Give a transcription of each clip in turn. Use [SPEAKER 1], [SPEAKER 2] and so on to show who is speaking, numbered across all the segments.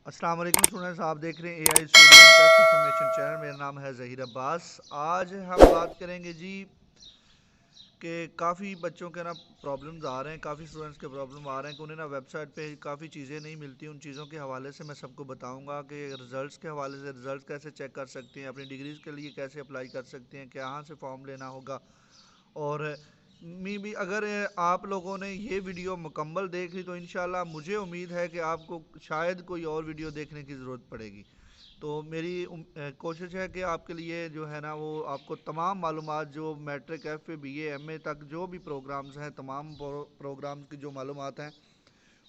[SPEAKER 1] अस्सलाम वालेकुम स्टूडेंट्स, आप देख रहे हैं AI student test information channel. मेरा नाम है ज़हीर अब्बास। आज हम बात करेंगे जी कि काफ़ी बच्चों के ना प्रॉब्लम्स आ रहे हैं, काफ़ी स्टूडेंट्स के प्रॉब्लम आ रहे हैं कि उन्हें ना वेबसाइट पे काफ़ी चीज़ें नहीं मिलती। उन चीज़ों के हवाले से मैं सबको बताऊंगा कि रिज़ल्ट्स के हवाले से रिज़ल्ट कैसे चेक कर सकते हैं, अपनी डिग्रीज़ के लिए कैसे अप्लाई कर सकते हैं, कहाँ से फॉर्म लेना होगा। और मी भी अगर आप लोगों ने ये वीडियो मुकम्मल देख ली तो इंशाल्लाह मुझे उम्मीद है कि आपको शायद कोई और वीडियो देखने की ज़रूरत पड़ेगी। तो मेरी कोशिश है कि आपके लिए जो है ना वो आपको तमाम मालूमात जो matric F A B A M A तक जो भी प्रोग्राम्स हैं, तमाम प्रोग्राम्स की जो मालूमात हैं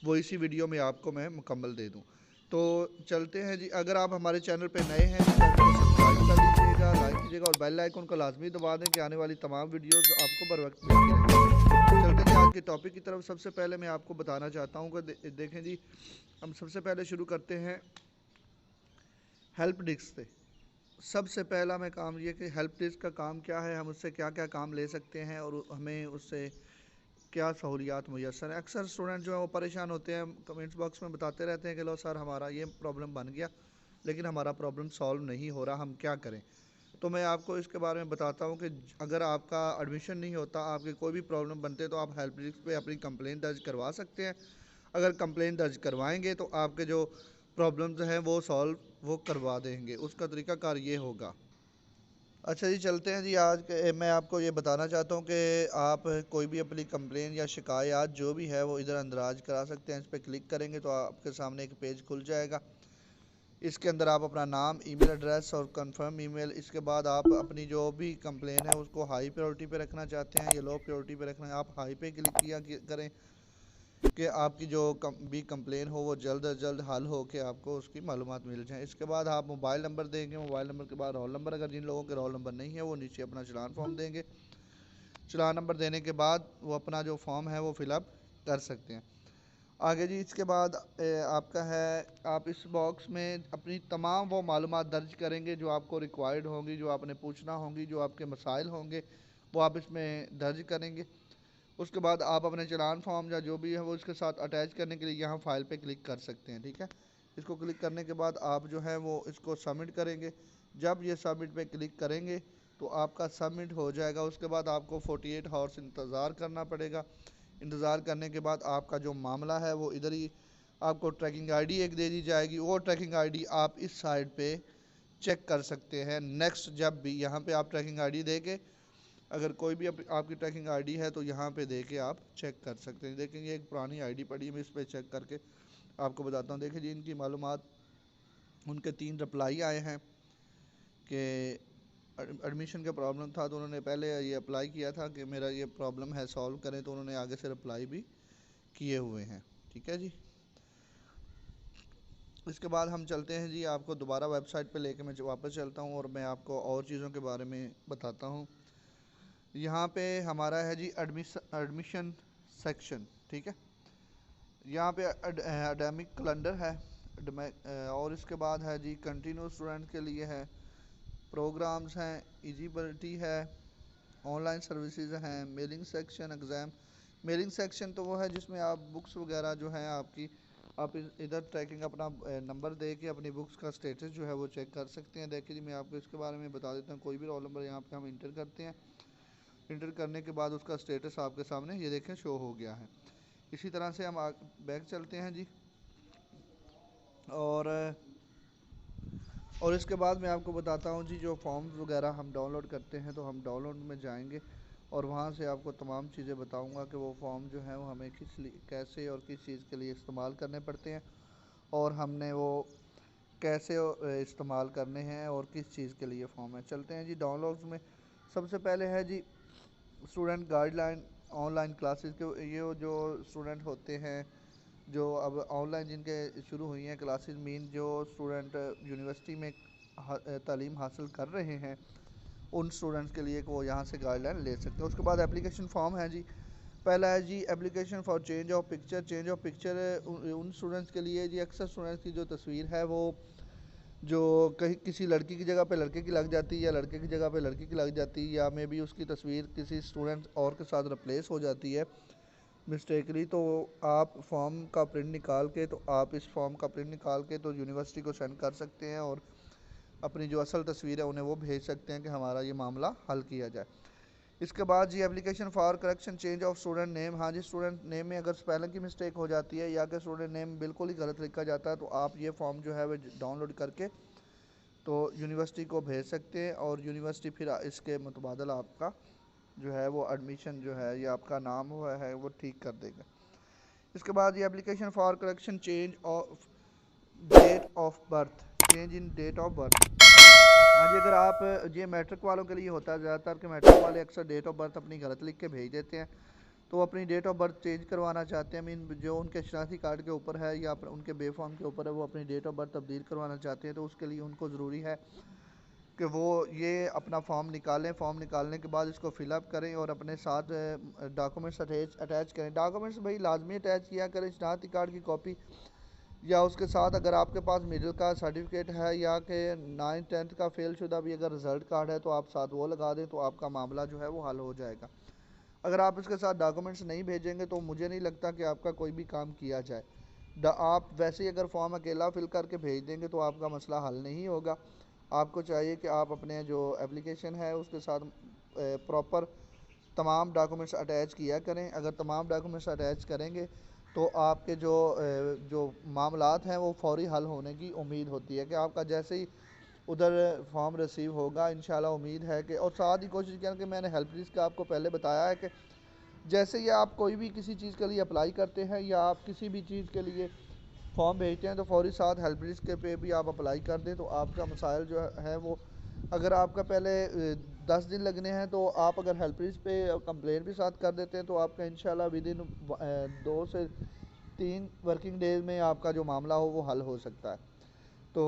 [SPEAKER 1] वो इसी वीडियो में आपको मैं मुकम्मल दे दूँ। तो चलते हैं जी। अगर आप हमारे चैनल पे नए हैं तो चैनल को सब्सक्राइब कर लीजिएगा, लाइक कीजिएगा और बेल आइकन को लाजमी दबा दें कि आने वाली तमाम वीडियोस आपको बर वक्त मिलती रहें। चलते हैं आज के टॉपिक की तरफ। सबसे पहले मैं आपको बताना चाहता हूँ कि देखें जी, हम सबसे पहले शुरू करते हैं हेल्प डेस्क से। सबसे पहला मैं काम ये कि हेल्प डेस्क का काम क्या है, हम उससे क्या क्या काम ले सकते हैं और हमें उससे क्या सहूलियात मुयसर हैं। अक्सर स्टूडेंट जो है वो परेशान होते हैं, कमेंट्स बॉक्स में बताते रहते हैं कि लो सर हमारा ये प्रॉब्लम बन गया लेकिन हमारा प्रॉब्लम सॉल्व नहीं हो रहा, हम क्या करें। तो मैं आपको इसके बारे में बताता हूँ कि अगर आपका एडमिशन नहीं होता, आपके कोई भी प्रॉब्लम बनते तो आप हेल्प डेस्क पे अपनी कंप्लेंट दर्ज करवा सकते हैं। अगर कंप्लेंट दर्ज करवाएंगे तो आपके जो प्रॉब्लम्स हैं वो सॉल्व वो करवा देंगे। उसका तरीकाकार ये होगा। अच्छा जी, चलते हैं जी। आज के मैं आपको ये बताना चाहता हूँ कि आप कोई भी अपनी कंप्लेन या शिकायत जो भी है वो इधर अंदराज करा सकते हैं। इस पर क्लिक करेंगे तो आपके सामने एक पेज खुल जाएगा। इसके अंदर आप अपना नाम, ईमेल एड्रेस और कंफर्म ईमेल, इसके बाद आप अपनी जो भी कंप्लेन है उसको हाई प्रायोरिटी पे रखना चाहते हैं या लो प्रायोरिटी पे रखना है, आप हाई पे क्लिक किया करें कि आपकी जो भी कंप्लेन हो वो जल्द अज जल्द हल हो के आपको उसकी मालूमात मिल जाए। इसके बाद आप मोबाइल नंबर देंगे, मोबाइल नंबर के बाद रोल नंबर। अगर जिन लोगों के रोल नंबर नहीं है वो नीचे अपना चलान फॉर्म देंगे। चलान नंबर देने के बाद वो अपना जो फॉर्म है वो फिलअप कर सकते हैं। आगे जी, इसके बाद आपका है, आप इस बॉक्स में अपनी तमाम वो मालूमात दर्ज करेंगे जो आपको रिक्वायर्ड होंगी, जो आपने पूछना होंगी, जो आपके मसाइल होंगे वो आप इसमें दर्ज करेंगे। उसके बाद आप अपने चलान फॉर्म या जो भी है वो इसके साथ अटैच करने के लिए यहाँ फ़ाइल पे क्लिक कर सकते हैं। ठीक है, इसको क्लिक करने के बाद आप जो है वो इसको सबमिट करेंगे। जब ये सबमिट पे क्लिक करेंगे तो आपका सबमिट हो जाएगा। उसके बाद आपको 48 हावर्स इंतज़ार करना पड़ेगा। इंतज़ार करने के बाद आपका जो मामला है वो इधर ही आपको ट्रैकिंग आईडी एक दे दी जाएगी। वो ट्रैकिंग आईडी आप इस साइड पे चेक कर सकते हैं। नेक्स्ट जब भी यहाँ पे आप ट्रैकिंग आईडी दे के, अगर कोई भी आपकी ट्रैकिंग आईडी है तो यहाँ पे दे के आप चेक कर सकते हैं। देखें ये एक पुरानी आईडी पड़ी है, मैं इस पर चेक करके आपको बताता हूँ। देखिए जी, इनकी मालूमात, उनके 3 रिप्लाई आए हैं कि एडमिशन का प्रॉब्लम था तो उन्होंने पहले ये अप्लाई किया था कि मेरा ये प्रॉब्लम है सॉल्व करें, तो उन्होंने आगे से रिप्लाई भी किए हुए हैं। ठीक है जी, इसके बाद हम चलते हैं जी, आपको दोबारा वेबसाइट पे लेके मैं वापस चलता हूँ और मैं आपको और चीज़ों के बारे में बताता हूँ। यहाँ पे हमारा है जी एडमिशन सेक्शन। ठीक है, यहाँ पे एकेडमिक कैलेंडर है, और इसके बाद है जी कंटिन्यू स्टूडेंट के लिए है, प्रोग्राम्स हैं, एलिजिबिलिटी है, ऑनलाइन सर्विसेज हैं, mailing section, exam. Mailing section तो वो है जिसमें आप बुक्स वगैरह जो हैं आपकी, आप इधर ट्रैकिंग अपना नंबर दे के अपनी बुक्स का स्टेटस जो है वो चेक कर सकते हैं। देखिए जी, मैं आपको इसके बारे में बता देता हूँ। कोई भी रोल नंबर यहाँ पे हम इंटर करते हैं, इंटर करने के बाद उसका स्टेटस आपके सामने ये देखें शो हो गया है। इसी तरह से हम बैक चलते हैं जी, और इसके बाद मैं आपको बताता हूँ जी, जो फॉर्म्स वगैरह हम डाउनलोड करते हैं तो हम डाउनलोड में जाएंगे और वहाँ से आपको तमाम चीज़ें बताऊँगा कि वो फॉर्म जो है वो हमें कैसे और किस चीज़ के लिए इस्तेमाल करने पड़ते हैं और हमने वो कैसे इस्तेमाल करने हैं और किस चीज़ के लिए फॉर्म है। चलते हैं जी डाउनलोड्स में। सबसे पहले है जी स्टूडेंट गाइडलाइन ऑनलाइन क्लासेस के। ये जो स्टूडेंट होते हैं जो अब ऑनलाइन जिनके शुरू हुई हैं क्लासेस, मीन जो स्टूडेंट यूनिवर्सिटी में तालीम हासिल कर रहे हैं उन स्टूडेंट्स के लिए वो यहाँ से गाइडलाइन ले सकते हैं। उसके बाद एप्लीकेशन फॉर्म है जी। पहला है जी application for change of picture. Change of picture उन स्टूडेंट्स के लिए जी, अक्सर स्टूडेंट्स की जो तस्वीर है वो जो कहीं किसी लड़की की जगह पे लड़के की लग जाती है या लड़के की जगह पे लड़की की लग जाती है, या मे बी उसकी तस्वीर किसी स्टूडेंट और के साथ रिप्लेस हो जाती है, मिस्टेकली, तो आप फॉर्म का प्रिंट निकाल के तो आप इस फॉर्म का प्रिंट निकाल के तो यूनिवर्सिटी को सेंड कर सकते हैं और अपनी जो असल तस्वीर है उन्हें वो भेज सकते हैं कि हमारा ये मामला हल किया जाए। इसके बाद जी application for correction change of student name. हाँ जी, स्टूडेंट नेम में अगर स्पेलिंग की मिस्टेक हो जाती है या कि स्टूडेंट नेम बिल्कुल ही गलत लिखा जाता है तो आप ये फॉर्म जो है वो डाउनलोड करके तो यूनिवर्सिटी को भेज सकते हैं और यूनिवर्सिटी फिर इसके मुतबादल आपका जो है वो एडमिशन जो है या आपका नाम हुआ है वो ठीक कर देगा। इसके बाद ये application for correction change of date of birth, change in date of birth. हाँ जी, अगर आप ये मैट्रिक वालों के लिए होता है ज़्यादातर कि मैट्रिक वाले अक्सर डेट ऑफ बर्थ अपनी गलत लिख के भेज देते हैं, तो वो अपनी डेट ऑफ बर्थ चेंज करवाना चाहते हैं, मीन जो उनके शनाख्ती कार्ड के ऊपर है या उनके बे फॉर्म के ऊपर है वो अपनी डेट ऑफ बर्थ तब्दील करवाना चाहते हैं, तो उसके लिए उनको ज़रूरी है कि वो ये अपना फॉर्म निकालें। फॉर्म निकालने के बाद इसको फिलअप करें और अपने साथ डॉक्यूमेंट्स अटैच करें। डॉक्यूमेंट्स भाई लाजमी अटैच किया करें, शनाख्ती कार्ड की कॉपी या उसके साथ अगर आपके पास मिडिल का सर्टिफिकेट है या कि 9th-10th का फेल शुदा भी अगर रिज़ल्ट कार्ड है तो आप साथ वो लगा दें तो आपका मामला जो है वो हल हो जाएगा। अगर आप इसके साथ डॉक्यूमेंट्स नहीं भेजेंगे तो मुझे नहीं लगता कि आपका कोई भी काम किया जाए। आप वैसे ही अगर फॉर्म अकेला फिल करके भेज देंगे तो आपका मसला हल नहीं होगा। आपको चाहिए कि आप अपने जो एप्लीकेशन है उसके साथ प्रॉपर तमाम डॉक्यूमेंट्स अटैच किया करें। अगर तमाम डॉक्यूमेंट्स अटैच करेंगे तो आपके जो मामलात हैं वो फौरी हल होने की उम्मीद होती है कि आपका जैसे ही उधर फॉर्म रिसीव होगा इंशाल्लाह उम्मीद है कि, और साथ ही कोशिश करें कि मैंने हेल्प डेस्क का आपको पहले बताया है कि जैसे ही आप कोई भी किसी चीज़ के लिए अप्लाई करते हैं या आप किसी भी चीज़ के लिए फॉर्म भेजते हैं तो फौरी साथ हेल्प डेस्क के पे भी आप अप्लाई कर दें तो आपका मसाइल जो है वो, अगर आपका पहले 10 दिन लगने हैं तो आप अगर हेल्प डेस्क पे कंप्लेन भी साथ कर देते हैं तो आपका इंशाल्लाह विद इन 2 से 3 वर्किंग डेज में आपका जो मामला हो वो हल हो सकता है। तो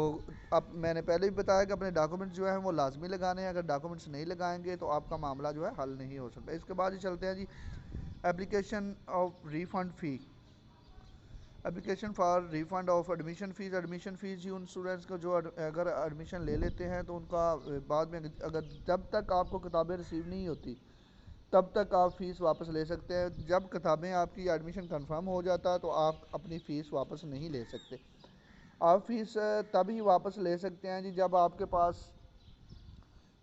[SPEAKER 1] अब मैंने पहले भी बताया कि अपने डॉक्यूमेंट्स जो है वो लाजमी लगाने हैं, अगर डॉक्यूमेंट्स नहीं लगाएंगे तो आपका मामला जो है हल नहीं हो सकता। इसके बाद ही चलते हैं जी application of refund fee. Application for refund of admission fees. Admission fees जी उन स्टूडेंट्स को जो अगर एडमिशन ले लेते हैं तो उनका बाद में अगर जब तक आपको किताबें रिसीव नहीं होती तब तक आप फ़ीस वापस ले सकते हैं। जब किताबें आपकी एडमिशन कंफर्म हो जाता है तो आप अपनी फ़ीस वापस नहीं ले सकते। आप फ़ीस तभी वापस ले सकते हैं जी जब आपके पास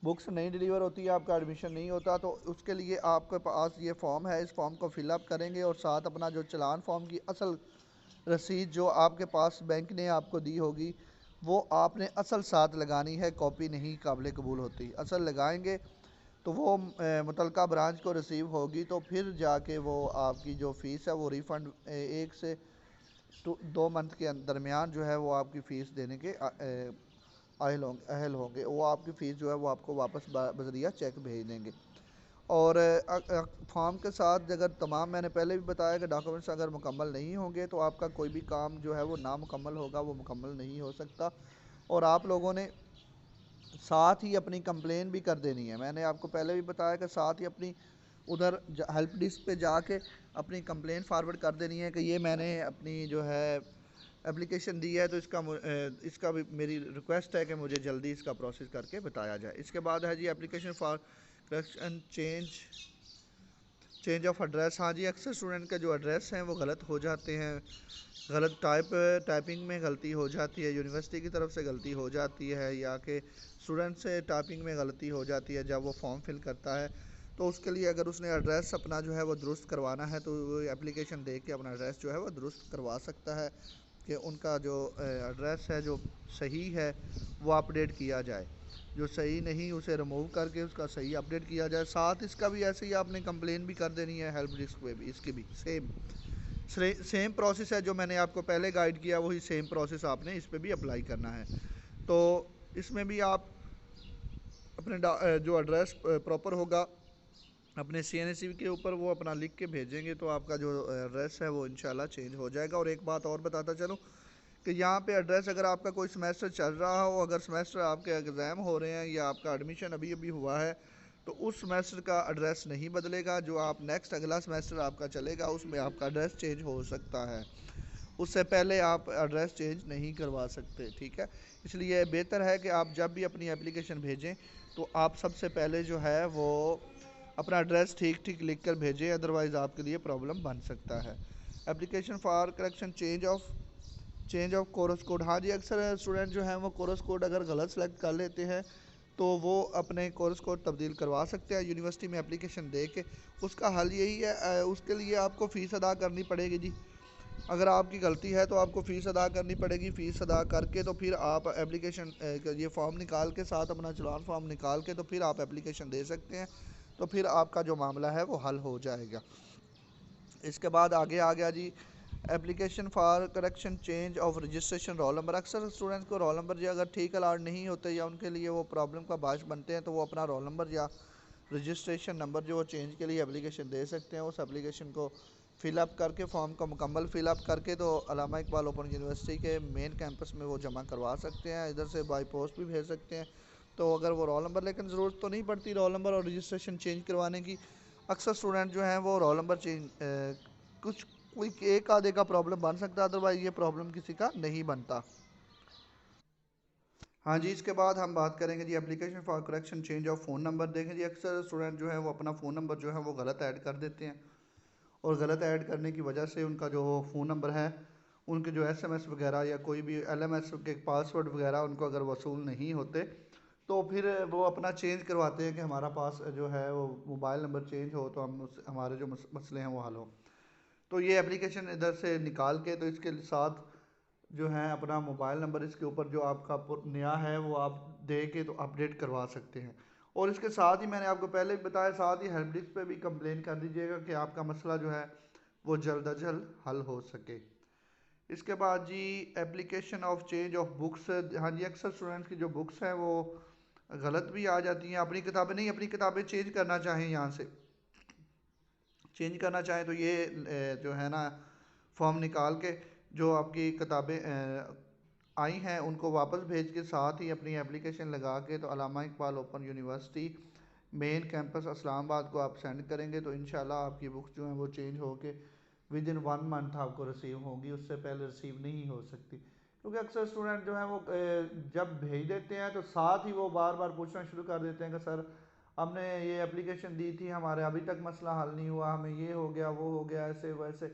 [SPEAKER 1] बुक्स नहीं डिलीवर होती है, आपका एडमिशन नहीं होता, तो उसके लिए आपके पास ये फॉर्म है, इस फॉर्म को फिलअप करेंगे और साथ अपना जो चालान फॉर्म की असल रसीद जो आपके पास बैंक ने आपको दी होगी वो आपने असल साथ लगानी है, कॉपी नहीं काबिल कबूल होती। असल लगाएंगे तो वो मुतलका ब्रांच को रिसीव होगी तो फिर जाके वो आपकी जो फ़ीस है वो रिफ़ंड 1 से 2 मंथ के दरमियान जो है वो आपकी फ़ीस देने के अहल होंगे। वो आपकी फ़ीस जो है वो आपको वापस बज़रिया चेक भेज देंगे। और फॉर्म के साथ अगर तमाम, मैंने पहले भी बताया कि डॉक्यूमेंट्स अगर मुकम्मल नहीं होंगे तो आपका कोई भी काम जो है वो नामुकम्मल होगा, वो मुकम्मल नहीं हो सकता। और आप लोगों ने साथ ही अपनी कंप्लेन भी कर देनी है। मैंने आपको पहले भी बताया कि साथ ही अपनी उधर हेल्प डेस्क पे जाके अपनी कंप्लेन फारवर्ड कर देनी है कि ये मैंने अपनी जो है एप्लीकेशन दी है तो इसका भी मेरी रिक्वेस्ट है कि मुझे जल्दी इसका प्रोसेस करके बताया जाए। इसके बाद है जी application for correction change of address. हाँ जी, अक्सर स्टूडेंट के जो एड्रेस हैं वो गलत हो जाते हैं, गलत टाइपिंग में गलती हो जाती है, यूनिवर्सिटी की तरफ से गलती हो जाती है या कि स्टूडेंट से टाइपिंग में गलती हो जाती है जब वो फॉर्म फिल करता है। तो उसके लिए अगर उसने एड्रेस अपना जो है वो दुरुस्त करवाना है तो वो एप्लीकेशन दे के अपना एड्रेस जो है वो दुरुस्त करवा सकता है कि उनका जो एड्रेस है जो सही है वो अपडेट किया जाए, जो सही नहीं उसे रिमूव करके उसका सही अपडेट किया जाए। साथ इसका भी ऐसे ही आपने कंप्लेन भी कर देनी है हेल्प डेस्क पे भी, इसकी भी सेम प्रोसेस है जो मैंने आपको पहले गाइड किया, वही सेम प्रोसेस आपने इस पे भी अप्लाई करना है। तो इसमें भी आप अपने जो एड्रेस प्रॉपर होगा अपने CNSE के ऊपर वो अपना लिख के भेजेंगे तो आपका जो एड्रेस है वो इंशाल्लाह चेंज हो जाएगा। और एक बात और बताता चलूँ कि यहाँ पे एड्रेस अगर आपका कोई सेमेस्टर चल रहा हो, अगर सेमेस्टर आपके एग्ज़ाम हो रहे हैं या आपका एडमिशन अभी अभी हुआ है तो उस सेमेस्टर का एड्रेस नहीं बदलेगा। जो आप नेक्स्ट अगला सेमेस्टर आपका चलेगा उसमें आपका एड्रेस चेंज हो सकता है, उससे पहले आप एड्रेस चेंज नहीं करवा सकते, ठीक है। इसलिए बेहतर है कि आप जब भी अपनी एप्लीकेशन भेजें तो आप सबसे पहले जो है वो अपना एड्रेस ठीक ठीक लिख कर भेजें, अदरवाइज़ आपके लिए प्रॉब्लम बन सकता है। Application for correction change of course code. हाँ जी, अक्सर स्टूडेंट जो हैं वो कोर्स कोड अगर गलत सेलेक्ट कर लेते हैं तो वो अपने कोर्स कोड तब्दील करवा सकते हैं यूनिवर्सिटी में एप्लीकेशन दे के। उसका हल यही है, उसके लिए आपको फ़ीस अदा करनी पड़ेगी जी। अगर आपकी गलती है तो आपको फ़ीस अदा करनी पड़ेगी। फ़ीस अदा करके तो फिर आप एप्लीकेशन ये फॉर्म निकाल के साथ अपना चलान फॉर्म निकाल के तो फिर आप एप्लीकेशन दे सकते हैं। तो फिर आपका जो मामला है वो हल हो जाएगा। इसके बाद आगे आ गया जी application for correction change of registration roll number. अक्सर स्टूडेंट्स को रोल नंबर जो अगर ठीक अलाट नहीं होते या उनके लिए वो प्रॉब्लम का बायस बनते हैं तो वो अपना रोल नंबर या रजिस्ट्रेशन नंबर जो वो चेंज के लिए एप्लीकेशन दे सकते हैं। उस एप्लीकेशन को फ़िलअप करके फॉर्म को मुकम्मल फ़िलअप करके तो अल्लामा इकबाल ओपन यूनिवर्सिटी के मेन कैंपस में वो जमा करवा सकते हैं। इधर से बाई पोस्ट भी भेज सकते हैं। तो अगर वो रोल नंबर, लेकिन ज़रूरत तो नहीं पड़ती रोल नंबर और रजिस्ट्रेशन चेंज करवाने की। अक्सर स्टूडेंट जो हैं वो रोल नंबर चेंज कुछ कोई एक आधे का प्रॉब्लम बन सकता है, अदरवाइज ये प्रॉब्लम किसी का नहीं बनता। हाँ जी, इसके बाद हम बात करेंगे जी application for correction change of phone number. देखें जी अक्सर स्टूडेंट जो है वो अपना फ़ोन नंबर जो है वो गलत ऐड कर देते हैं और गलत ऐड करने की वजह से उनका जो फ़ोन नंबर है, उनके जो एसएमएस वगैरह या कोई भी एलएमएस के पासवर्ड वगैरह उनको अगर वसूल नहीं होते तो फिर वो अपना चेंज करवाते हैं कि हमारा पास जो है वो मोबाइल नंबर चेंज हो तो हम हमारे जो मसले हैं वो हल हो। तो ये एप्लीकेशन इधर से निकाल के तो इसके साथ जो है अपना मोबाइल नंबर इसके ऊपर जो आपका नया है वो आप दे के तो अपडेट करवा सकते हैं। और इसके साथ ही मैंने आपको पहले भी बताया, साथ ही हेल्प डेस्क पे भी कंप्लेन कर दीजिएगा कि आपका मसला जो है वो जल्द अज जल्द हल हो सके। इसके बाद जी application of change of books. हाँ जी, अक्सर स्टूडेंट्स की जो बुक्स हैं वो गलत भी आ जाती हैं। अपनी किताबें नहीं, अपनी किताबें चेंज करना चाहें, यहाँ से चेंज करना चाहें तो ये जो है ना फॉर्म निकाल के जो आपकी किताबें आई हैं उनको वापस भेज के साथ ही अपनी एप्लीकेशन लगा के तो Allama Iqbal open university main campus Islamabad को आप सेंड करेंगे तो इंशाल्लाह आपकी बुक्स जो हैं वो चेंज होके विद इन 1 मंथ आपको रिसीव होंगी। उससे पहले रिसीव नहीं हो सकती, क्योंकि अक्सर स्टूडेंट जो हैं वो जब भेज देते हैं तो साथ ही वो बार बार पूछना शुरू कर देते हैं कि सर हमने ये एप्लीकेशन दी थी, हमारे अभी तक मसला हल नहीं हुआ, हमें ये हो गया वो हो गया ऐसे वैसे,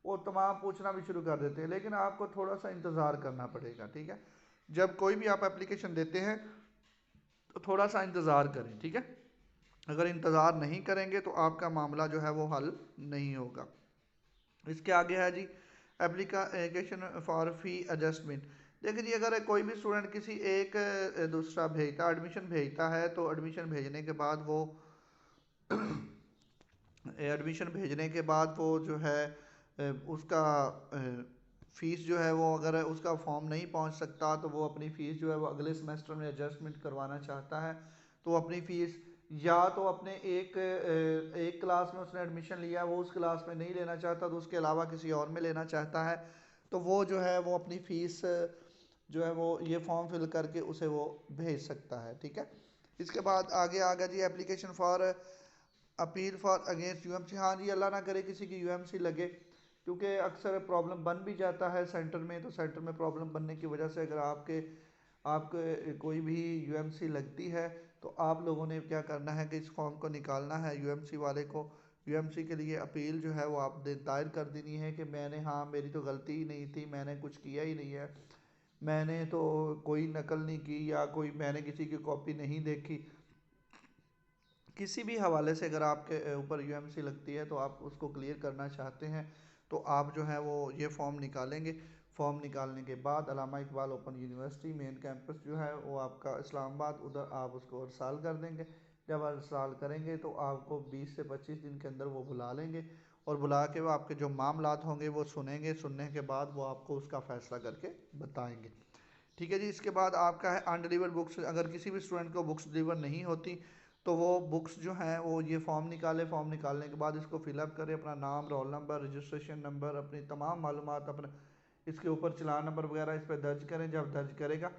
[SPEAKER 1] वो तमाम पूछना भी शुरू कर देते हैं। लेकिन आपको थोड़ा सा इंतज़ार करना पड़ेगा, ठीक है। जब कोई भी आप एप्लीकेशन देते हैं तो थोड़ा सा इंतज़ार करें, ठीक है। अगर इंतज़ार नहीं करेंगे तो आपका मामला जो है वो हल नहीं होगा। इसके आगे है जी एप्लीकेशन फॉर फ़ी एडजस्टमेंट। देखिए जी अगर कोई भी स्टूडेंट किसी एक दूसरा भेजता एडमिशन भेजता है तो एडमिशन भेजने के बाद वो एडमिशन भेजने के बाद वो जो है उसका फ़ीस जो है वो अगर उसका फॉर्म नहीं पहुंच सकता तो वो अपनी फ़ीस जो है वो अगले सेमेस्टर में एडजस्टमेंट करवाना चाहता है तो अपनी फ़ीस या तो अपने एक क्लास में उसने एडमिशन लिया वो उस क्लास में नहीं लेना चाहता तो उसके अलावा किसी और में लेना चाहता है तो वो जो है वो अपनी फ़ीस जो है वो ये फॉर्म फिल करके उसे वो भेज सकता है, ठीक है। इसके बाद आगे आ गया जी application for appeal for against UMC. हाँ जी, अल्लाह ना करे किसी की यूएमसी लगे, क्योंकि अक्सर प्रॉब्लम बन भी जाता है सेंटर में। तो सेंटर में प्रॉब्लम बनने की वजह से अगर आपके आपके कोई भी यूएमसी लगती है तो आप लोगों ने क्या करना है कि इस फॉर्म को निकालना है यूएमसी वाले को। यूएमसी के लिए अपील जो है वो आप दायर कर देनी है कि मैंने, हाँ मेरी तो गलती ही नहीं थी, मैंने कुछ किया ही नहीं है, मैंने तो कोई नकल नहीं की या कोई मैंने किसी की कॉपी नहीं देखी। किसी भी हवाले से अगर आपके ऊपर यूएमसी लगती है तो आप उसको क्लियर करना चाहते हैं तो आप जो है वो ये फॉर्म निकालेंगे। फॉर्म निकालने के बाद Allama Iqbal open university main campus जो है वो आपका इस्लामाबाद, उधर आप उसको अरसाल कर देंगे। जब अरसाल करेंगे तो आपको 20 से 25 दिन के अंदर वो बुला लेंगे और बुला के वो आपके जो मामलात होंगे वो सुनेंगे। सुनने के बाद वो आपको उसका फ़ैसला करके बताएंगे, ठीक है जी। इसके बाद आपका है अनडिलीवर्ड बुक्स। अगर किसी भी स्टूडेंट को बुक्स डिलीवर नहीं होती तो वो बुक्स जो हैं वो ये फॉर्म निकाले, फॉर्म निकालने के बाद इसको फिलअप करें, अपना नाम, रोल नंबर, रजिस्ट्रेशन नंबर, अपनी तमाम मालूमात अपने इसके ऊपर चलान नंबर वगैरह इस पर दर्ज करें। जब दर्ज करेगा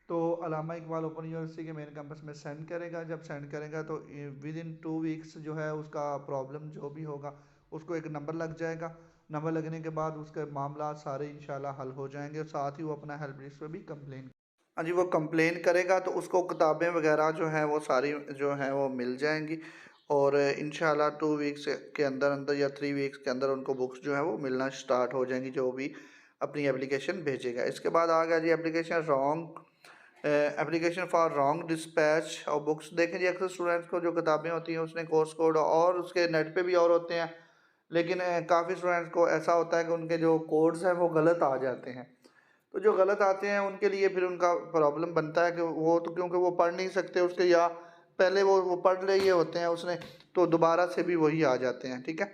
[SPEAKER 1] तो अल्लामा इकबाल ओपन यूनिवर्सिटी के मेन कैंपस में सेंड करेगा। जब सेंड करेगा तो विद इन 2 वीक्स जो है उसका प्रॉब्लम जो भी होगा उसको एक नंबर लग जाएगा। नंबर लगने के बाद उसके मामला सारे इंशाल्लाह हल हो जाएंगे और साथ ही वो अपना हेल्प डेस्क पे भी कंप्लेन, हाँ जी, वो कंप्लेन करेगा तो उसको किताबें वगैरह जो हैं वो सारी जो हैं वो मिल जाएंगी और इंशाल्लाह 2 वीक्स के अंदर अंदर या 3 वीक्स के अंदर उनको बुक्स जो है वो मिलना स्टार्ट हो जाएंगी, जो भी अपनी एप्लीकेशन भेजेगा। इसके बाद आ गया जी एप्लीकेशन फॉर रॉन्ग डिस्पैच और बुक्स। देखें जी, अक्सर स्टूडेंट्स को जो किताबें होती हैं उसमें कोर्स कोड और उसके नेट पे भी और होते हैं, लेकिन काफ़ी स्टूडेंट्स को ऐसा होता है कि उनके जो कोड्स हैं वो गलत आ जाते हैं। तो जो गलत आते हैं उनके लिए फिर उनका प्रॉब्लम बनता है कि वो तो क्योंकि वो पढ़ नहीं सकते उसके, या पहले वो पढ़ लिए होते हैं उसने, तो दोबारा से भी वही आ जाते हैं। ठीक है,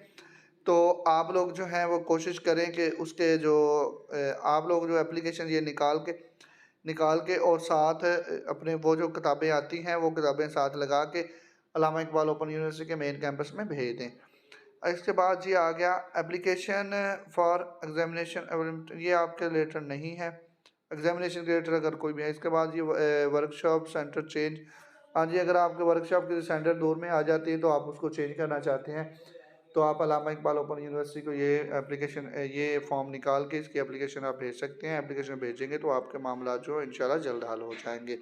[SPEAKER 1] तो आप लोग जो हैं वो कोशिश करें कि उसके जो आप लोग जो एप्लीकेशन ये निकाल के और साथ अपने वो जो किताबें आती हैं वो किताबें साथ लगा के अल्लामा इकबाल ओपन यूनिवर्सिटी के मेन कैंपस में भेज दें। इसके बाद जी आ गया एप्लीकेशन फॉर एग्जामिनेशन, ये आपके रिलेटेड नहीं है, एग्जामिनेशन के रिलेटेड अगर कोई भी है। इसके बाद ये वर्कशॉप सेंटर चेंज। हाँ जी, अगर आपके वर्कशॉप की सेंटर दूर में आ जाती है तो आप उसको चेंज करना चाहते हैं तो आप अल्लामा इकबाल ओपन यूनिवर्सिटी को ये फॉर्म निकाल के इसकी एप्लीकेशन आप भेज सकते हैं। एप्लीकेशन भेजेंगे तो आपके मामला जो इंशाल्लाह जल्द हल हो जाएंगे।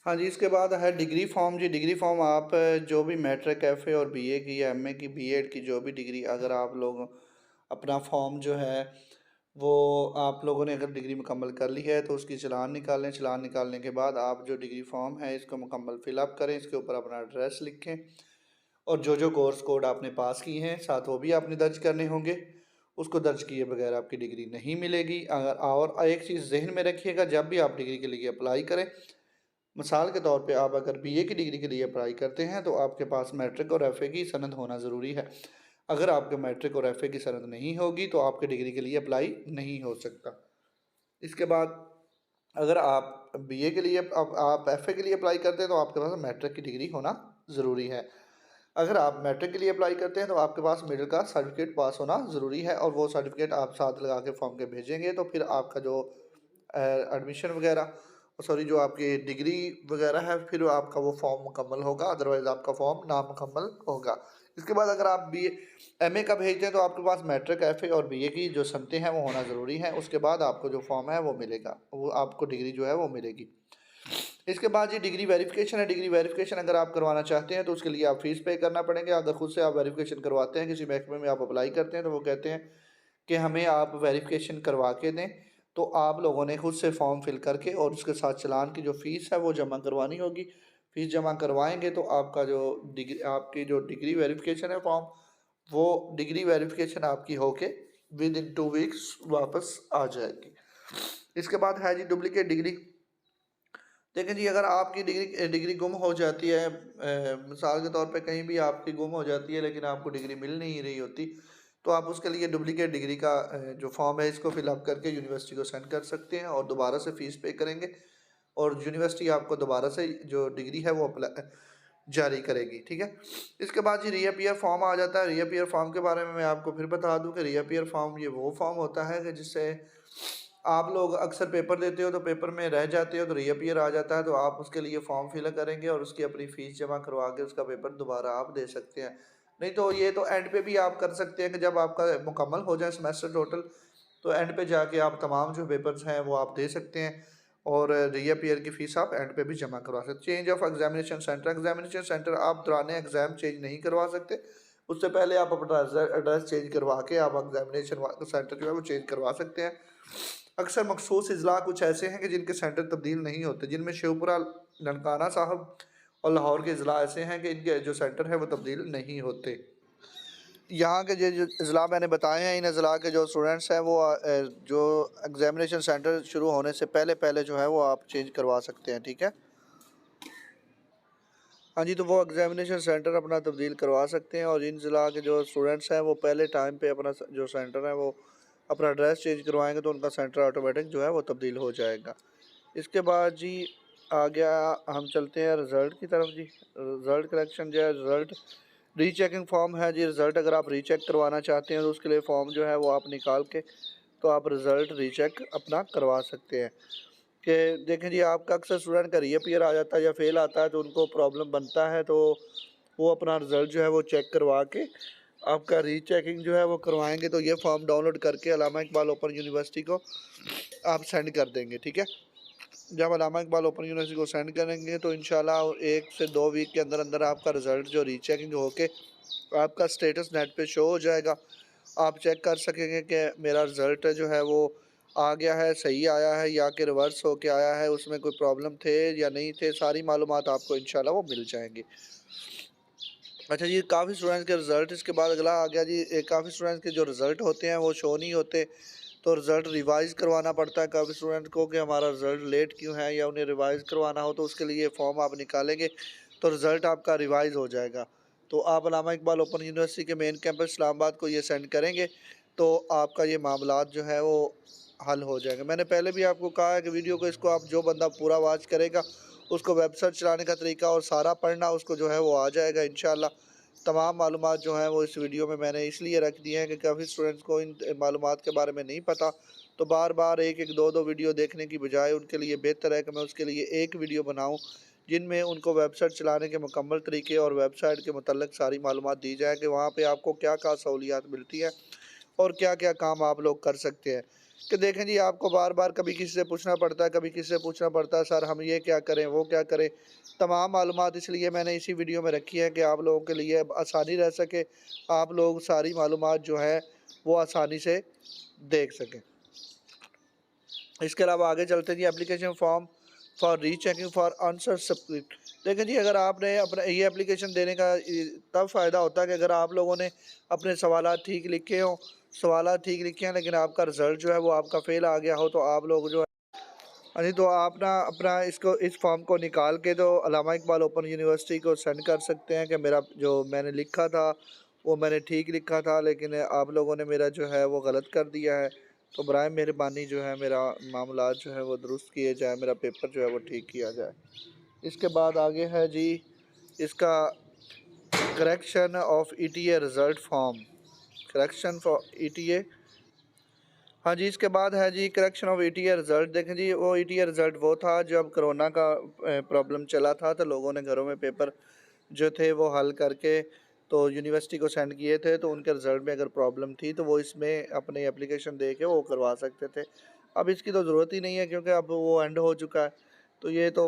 [SPEAKER 1] हाँ जी, इसके बाद है डिग्री फॉर्म। जी डिग्री फॉर्म आप जो भी मैट्रिक एफ़ए और बीए की या एमए की बीएड की जो भी डिग्री, अगर आप लोग अपना फॉर्म जो है वो आप लोगों ने अगर डिग्री मुकम्मल कर ली है तो उसकी चालान निकालें। चालान निकालने के बाद आप जो डिग्री फॉर्म है इसको मुकम्मल फिलअप करें, इसके ऊपर अपना एड्रेस लिखें और जो कोर्स कोड आपने पास किए हैं साथ वो भी आपने दर्ज करने होंगे। उसको दर्ज किए बगैर आपकी डिग्री नहीं मिलेगी। अगर और एक चीज़ जहन में रखिएगा, जब भी आप डिग्री के लिए अप्लाई करें, मिसाल के तौर पे आप अगर बीए की डिग्री के लिए अप्लाई करते हैं तो आपके पास मैट्रिक और एफ़ए की सनद होना ज़रूरी है। अगर आपके मैट्रिक और एफ़ए की सनद नहीं होगी तो आपके डिग्री के लिए अप्लाई नहीं हो सकता। इसके बाद अगर आप बीए के लिए आप एफ़ए के लिए अप्लाई करते हैं तो आपके पास मैट्रिक की डिग्री होना ज़रूरी है। अगर आप मैट्रिक के लिए अप्लाई करते हैं तो आपके पास मिडिल का सर्टिफिकेट पास होना ज़रूरी है और वो सर्टिफिकेट आप साथ लगा के फॉर्म के भेजेंगे तो फिर आपका जो एडमिशन वगैरह, सॉरी, जो आपकी डिग्री वगैरह है फिर आपका वो फॉर्म मुकम्मल होगा, अदरवाइज़ आपका फॉर्म नामुकम्मल होगा। इसके बाद अगर आप बी एमए का भेजते हैं तो आपके पास मैट्रिक एफ़ए और बीए की जो सनतें हैं वो होना ज़रूरी है। उसके बाद आपको जो फॉर्म है वो मिलेगा, वो आपको डिग्री जो है वो मिलेगी। इसके बाद ये डिग्री वेरिफिकेशन है। डिग्री वेरिफिकेशन अगर आप करवाना चाहते हैं तो उसके लिए आप फ़ीस पे करना पड़ेगा। अगर खुद से आप वेरिफिकेशन करवाते हैं, किसी महकमे में आप अप्लाई करते हैं तो वो कहते हैं कि हमें आप वेरिफिकेशन करवा के दें, तो आप लोगों ने खुद से फॉर्म फिल करके और उसके साथ चालान की जो फ़ीस है वो जमा करवानी होगी। फ़ीस जमा करवाएंगे तो आपकी जो डिग्री वेरिफिकेशन है फॉर्म, वो डिग्री वेरिफिकेशन आपकी होके विद इन 2 वीक्स वापस आ जाएगी। इसके बाद है जी डुप्लीकेट डिग्री। देखें जी, अगर आपकी डिग्री गुम हो जाती है, मिसाल के तौर पे कहीं भी आपकी गुम हो जाती है लेकिन आपको डिग्री मिल नहीं रही होती, तो आप उसके लिए डुप्लीकेट डिग्री का जो फॉर्म है इसको फिलअप करके यूनिवर्सिटी को सेंड कर सकते हैं और दोबारा से फ़ीस पे करेंगे और यूनिवर्सिटी आपको दोबारा से जो डिग्री है वो जारी करेगी। ठीक है, इसके बाद जी रीअपीयर फॉर्म आ जाता है। रीअपीयर फॉर्म के बारे में मैं आपको फिर बता दूं कि रीअपीयर फॉर्म ये वो फॉर्म होता है कि जिससे आप लोग अक्सर पेपर देते हो तो पेपर में रह जाते हो तो रीअपीयर आ जाता है, तो आप उसके लिए फॉर्म फिल करेंगे और उसकी अपनी फ़ीस जमा करवा के उसका पेपर दोबारा आप दे सकते हैं। नहीं तो ये तो एंड पे भी आप कर सकते हैं कि जब आपका मुकम्मल हो जाए सेमेस्टर टोटल, तो एंड पे जाके आप तमाम जो पेपर्स हैं वो आप दे सकते हैं और रीअपीयर की फ़ीस आप एंड पे भी जमा करवा सकते हैं। चेंज ऑफ एग्जामिनेशन सेंटर आप दौरान एग्ज़ाम चेंज नहीं करवा सकते, उससे पहले आप अपना एड्रेस चेंज करवा के आप एग्जामिनेशन सेंटर जो है वो चेंज करवा सकते हैं। अक्सर मखसूस अजला कुछ ऐसे हैं कि जिनके सेंटर तब्दील नहीं होते, जिनमें शिवपुरा, ननकाना साहब और लाहौर के अजला ऐसे हैं कि इनके जो सेंटर है वो तब्दील नहीं होते। यहाँ के जो अजला मैंने बताए हैं, इन अजला के जो स्टूडेंट्स हैं वो जो एग्ज़ामिनेशन सेंटर शुरू होने से पहले पहले जो है वो आप चेंज करवा सकते हैं। ठीक है, हाँ जी, तो वो एग्ज़ामिनेशन सेंटर अपना तब्दील करवा सकते हैं और इन ज़िला के जो स्टूडेंट्स हैं वो पहले टाइम पे अपना जो सेंटर है वो अपना एड्रेस चेंज करवाएंगे तो उनका सेंटर ऑटोमेटिक जो है वो तब्दील हो जाएगा। इसके बाद जी आ गया, हम चलते हैं रिज़ल्ट की तरफ। जी रिज़ल्ट कलेक्शन जो है, रिज़ल्ट रीचेकिंग फ़ॉर्म है। जी रिज़ल्ट अगर आप रीचेक करवाना चाहते हैं तो उसके लिए फ़ॉर्म जो है वो आप निकाल के तो आप रिज़ल्ट रीचेक अपना करवा सकते हैं। कि देखें जी, आपका अक्सर स्टूडेंट का रीअपीयर आ जाता है या फेल आता है तो उनको प्रॉब्लम बनता है, तो वो अपना रिज़ल्ट जो है वो चेक करवा के आपका रीचेकिंग जो है वो करवाएंगे तो ये फॉर्म डाउनलोड करके अल्लामा इकबाल ओपन यूनिवर्सिटी को आप सेंड कर देंगे। ठीक है, जब अल्लामा इकबाल ओपन यूनिवर्सिटी को सेंड करेंगे तो इंशाल्लाह 1 से 2 वीक के अंदर अंदर आपका रिज़ल्ट जो रीचेकिंग होके आपका स्टेटस नेट पे शो हो जाएगा। आप चेक कर सकेंगे कि मेरा रिज़ल्ट जो है वो आ गया है, सही आया है या कि रिवर्स होके आया है, उसमें कोई प्रॉब्लम थे या नहीं थे, सारी मालूमात आपको इंशाल्लाह वो मिल जाएंगी। अच्छा जी, काफ़ी स्टूडेंट्स के रिज़ल्ट, इसके बाद अगला आ गया जी, काफ़ी स्टूडेंट्स के जो रिज़ल्ट होते हैं वो शो नहीं होते, तो रिज़ल्ट रिवाइज़ करवाना पड़ता है काफ़ी स्टूडेंट को कि हमारा रिज़ल्ट लेट क्यों है, या उन्हें रिवाइज़ करवाना हो तो उसके लिए फॉर्म आप निकालेंगे तो रिज़ल्ट आपका रिवाइज़ हो जाएगा। तो आप अल्लामा इकबाल ओपन यूनिवर्सिटी के मेन कैंपस इस्लामाबाद को ये सेंड करेंगे तो आपका ये मामलात जो है वो हल हो जाएगा। मैंने पहले भी आपको कहा है कि वीडियो को इसको आप जो बंदा पूरा वॉच करेगा उसको वेबसाइट चलाने का तरीका और सारा पढ़ना उसको जो है वो आ जाएगा इंशाल्लाह। तमाम मालूमात जो हैं वो इस वीडियो में मैंने इसलिए रख दी हैं कि काफ़ी स्टूडेंट्स को इन मालूमात के बारे में नहीं पता, तो बार बार एक एक दो दो वीडियो देखने की बजाय उनके लिए बेहतर है कि मैं उसके लिए एक वीडियो बनाऊं जिनमें उनको वेबसाइट चलाने के मुकम्मल तरीके और वेबसाइट के मतलब सारी मालूमात दी जाए कि वहाँ पे आपको क्या क्या सहूलियात मिलती हैं और क्या क्या काम आप लोग कर सकते हैं। कि देखें जी, आपको बार बार कभी किसी से पूछना पड़ता है, कभी किसी से पूछना पड़ता है, सर हम ये क्या करें वो क्या करें। तमाम मालूमात इसलिए मैंने इसी वीडियो में रखी है कि आप लोगों के लिए अब आसानी रह सके, आप लोग सारी मालूमात जो है वो आसानी से देख सकें। इसके अलावा आगे चलते जी, application form for rechecking for answer submit. देखें जी, अगर आपने अपना ये एप्लीकेशन देने का तब फ़ायदा होता है कि अगर आप लोगों ने अपने सवालात ठीक लिखे हों, सवालात ठीक लिखे हैं लेकिन आपका रिज़ल्ट जो है वो आपका फ़ेल आ गया हो, तो आप लोग जो है अरे तो आप ना अपना इसको इस फॉर्म को निकाल के तो अल्लामा इकबाल ओपन यूनिवर्सिटी को सेंड कर सकते हैं कि मेरा जो मैंने लिखा था वो मैंने ठीक लिखा था लेकिन आप लोगों ने मेरा जो है वो गलत कर दिया है, तो बराए मेहरबानी जो है मेरा मामला जो है वो दुरुस्त किए जाए, मेरा पेपर जो है वो ठीक किया जाए। इसके बाद आगे है जी इसका correction of ETA result form, correction for ETA. हाँ जी, इसके बाद है जी करेक्शन ऑफ ईटीए रिज़ल्ट। देखें जी, वो ईटीए रिज़ल्ट वो था जब कोरोना का प्रॉब्लम चला था तो लोगों ने घरों में पेपर जो थे वो हल करके तो यूनिवर्सिटी को सेंड किए थे, तो उनके रिज़ल्ट में अगर प्रॉब्लम थी तो वो इसमें अपनी एप्लीकेशन दे के वो करवा सकते थे। अब इसकी तो ज़रूरत ही नहीं है क्योंकि अब वो एंड हो चुका है, तो ये तो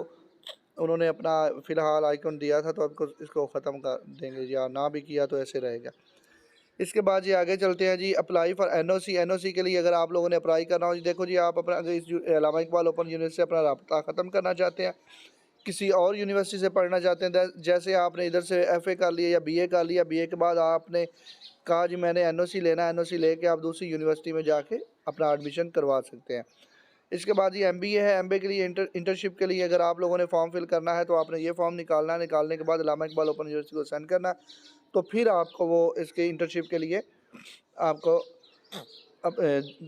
[SPEAKER 1] उन्होंने अपना फ़िलहाल आइकन दिया था तो अब इसको ख़त्म कर देंगे, या ना भी किया तो ऐसे रहेगा। इसके बाद ये आगे चलते हैं जी, अप्लाई फॉर एनओसी। एनओसी के लिए अगर आप लोगों ने अप्लाई करना हो जी, देखो जी, आप अपना अगर इस अल्लामा इकबाल ओपन यूनिवर्सिटी से अपना रब्ता ख़त्म करना चाहते हैं, किसी और यूनिवर्सिटी से पढ़ना चाहते हैं, जैसे आपने इधर से एफ़ए कर लिया या बीए कर लिया, बीए के बाद आपने कहा जी मैंने एनओसी लेना है, एनओसी लेके आप दूसरी यूनिवर्सिटी में जाके अपना एडमिशन करवा सकते हैं। इसके बाद ये एमबीए है। एमबीए के लिए इंटर्नशिप के लिए अगर आप लोगों ने फॉर्म फिल करना है तो आपने ये फॉर्म निकालना है, निकालने के बाद अल्लामा इकबाल ओपन यूनिवर्सिटी को सेंड करना है, तो फिर आपको वो इसके इंटर्नशिप के लिए आपको अब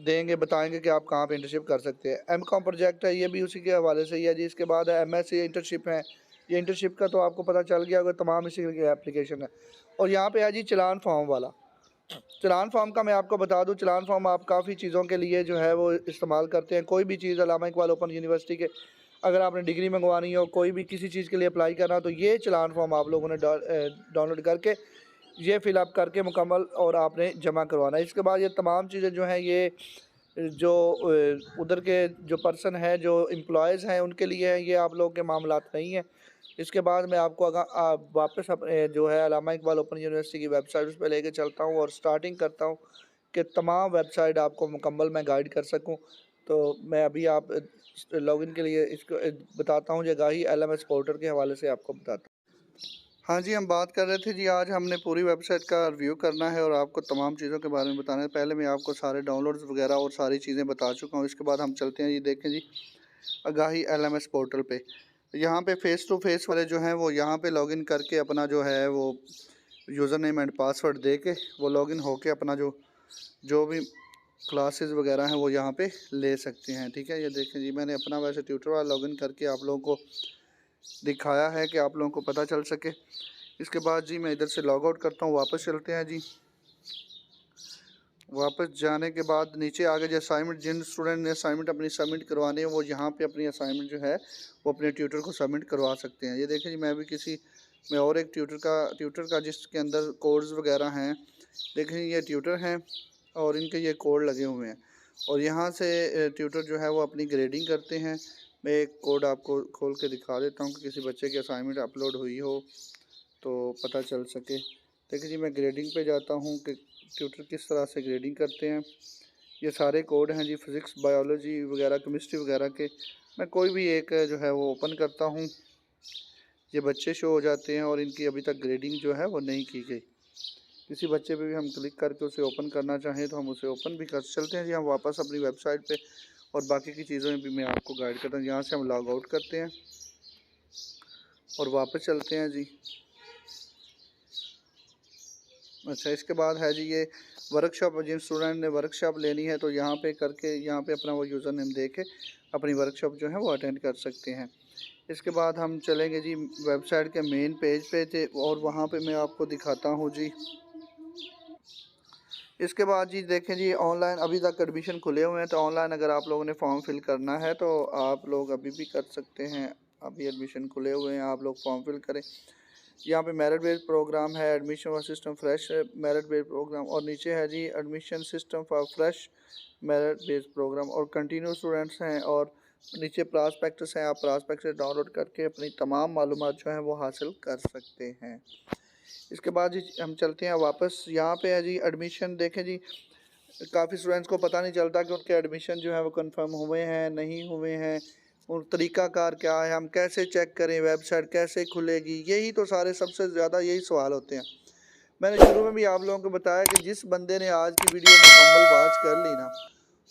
[SPEAKER 1] देंगे, बताएंगे कि आप कहाँ पे इंटर्नशिप कर सकते हैं। एम कॉम प्रोजेक्ट है, ये भी उसी के हवाले से ही है जी। इसके बाद है एमएससी इंटर्नशिप है, ये इंटर्नशिप का तो आपको पता चल गया होगा, तमाम इसी की एप्लीकेशन है। और यहाँ पे है जी चलान फॉर्म वाला। चलान फॉर्म का मैं आपको बता दूं, चलान फॉर्म आप काफ़ी चीज़ों के लिए जो है वो इस्तेमाल करते हैं। कोई भी चीज़ अल्लामा इकबाल ओपन यूनिवर्सिटी के अगर आपने डिग्री मंगवानी हो, कोई भी किसी चीज़ के लिए अप्लाई करना हो, तो ये चलान फॉर्म आप लोगों ने डाउनलोड करके ये फ़िलअप करके मुकम्मल और आपने जमा करवाना है। इसके बाद ये तमाम चीज़ें जो हैं ये जो उधर के जो पर्सन है, जो एम्प्लॉयज़ हैं उनके लिए हैं, ये आप लोगों के मामलात नहीं हैं। इसके बाद मैं आपको वापस अपने जो है अल्लामा इकबाल ओपन यूनिवर्सिटी की वेबसाइट उस पे लेके चलता हूँ और स्टार्टिंग करता हूँ कि तमाम वेबसाइट आपको मुकम्मल मैं गाइड कर सकूँ। तो मैं अभी आप लॉगिन के लिए इसको बताता हूँ, जगह ही एलएमएस पोर्टल के हवाले से आपको बताता हूँ। हाँ जी, हम बात कर रहे थे जी, आज हमने पूरी वेबसाइट का रिव्यू करना है और आपको तमाम चीज़ों के बारे में बताना है। पहले मैं आपको सारे डाउनलोड्स वगैरह और सारी चीज़ें बता चुका हूँ। इसके बाद हम चलते हैं, ये देखें जी, आगाही एलएमएस पोर्टल पे। यहाँ पे फ़ेस टू फेस वाले जो हैं वो यहाँ पे लॉगिन करके अपना जो है वो यूज़र नेम एंड पासवर्ड दे के वो लॉगिन होके अपना जो भी क्लासेस वगैरह हैं वो यहाँ पे ले सकते हैं। ठीक है, ये देखें जी, मैंने अपना वैसे ट्यूटर वाला लॉगिन करके आप लोगों को दिखाया है कि आप लोगों को पता चल सके। इसके बाद जी मैं इधर से लॉग आउट करता हूँ, वापस चलते हैं जी। वापस जाने के बाद नीचे आगे जो असाइनमेंट, जिन स्टूडेंट ने असाइनमेंट अपनी सबमिट करवानी है वो यहाँ पे अपनी असाइनमेंट जो है वो अपने ट्यूटर को सबमिट करवा सकते हैं। ये देखें जी, मैं और एक ट्यूटर का जिसके अंदर कोड्स वगैरह हैं, देखें ये ट्यूटर हैं और इनके ये कोड लगे हुए हैं। और यहाँ से ट्यूटर जो है वो अपनी ग्रेडिंग करते हैं। मैं एक कोड आपको खोल के दिखा देता हूँ कि किसी बच्चे की असाइनमेंट अपलोड हुई हो तो पता चल सके। देखिए जी, मैं ग्रेडिंग पे जाता हूँ कि ट्यूटर किस तरह से ग्रेडिंग करते हैं। ये सारे कोड हैं जी, फिज़िक्स, बायोलॉजी वगैरह, केमिस्ट्री वगैरह के। मैं कोई भी एक जो है वो ओपन करता हूँ, ये बच्चे शो हो जाते हैं और इनकी अभी तक ग्रेडिंग जो है वो नहीं की गई। किसी बच्चे पे भी हम क्लिक करके उसे ओपन करना चाहें तो हम उसे ओपन भी कर चलते हैं जी। हम वापस अपनी वेबसाइट पे और बाकी की चीज़ों में भी मैं आपको गाइड करता हूँ। यहाँ से हम लॉग आउट करते हैं और वापस चलते हैं जी। अच्छा, इसके बाद है जी ये वर्कशॉप। जिन स्टूडेंट ने वर्कशॉप लेनी है तो यहाँ पे करके यहाँ पे अपना वो यूज़र नेम दे के अपनी वर्कशॉप जो है वो अटेंड कर सकते हैं। इसके बाद हम चलेंगे जी वेबसाइट के मेन पेज पे थे और वहाँ पे मैं आपको दिखाता हूँ जी। इसके बाद जी देखें जी, ऑनलाइन अभी तक एडमिशन खुले हुए हैं, तो ऑनलाइन अगर आप लोगों ने फॉर्म फिल करना है तो आप लोग अभी भी कर सकते हैं। अभी एडमिशन खुले हुए हैं, आप लोग फॉर्म फिल करें। यहाँ पे मेरिट बेस्ड प्रोग्राम है, admission for system fresh merit based program, और नीचे है जी admission system for fresh merit based program, और कंटिन्यू स्टूडेंट्स हैं, और नीचे प्रॉस्पेक्टस हैं। आप प्रॉस्पेक्टस डाउनलोड करके अपनी तमाम मालूमात जो हैं वो हासिल कर सकते हैं। इसके बाद जी हम चलते हैं वापस। यहाँ पे है जी एडमिशन। देखें जी, काफ़ी स्टूडेंट्स को पता नहीं चलता कि उनके एडमिशन जो है वो कंफर्म हुए हैं नहीं हुए हैं, और तरीक़ाकार क्या है, हम कैसे चेक करें, वेबसाइट कैसे खुलेगी, यही तो सारे सबसे ज़्यादा यही सवाल होते हैं। मैंने शुरू में भी आप लोगों को बताया कि जिस बंदे ने आज की वीडियो मुकम्मल वॉच कर ली ना,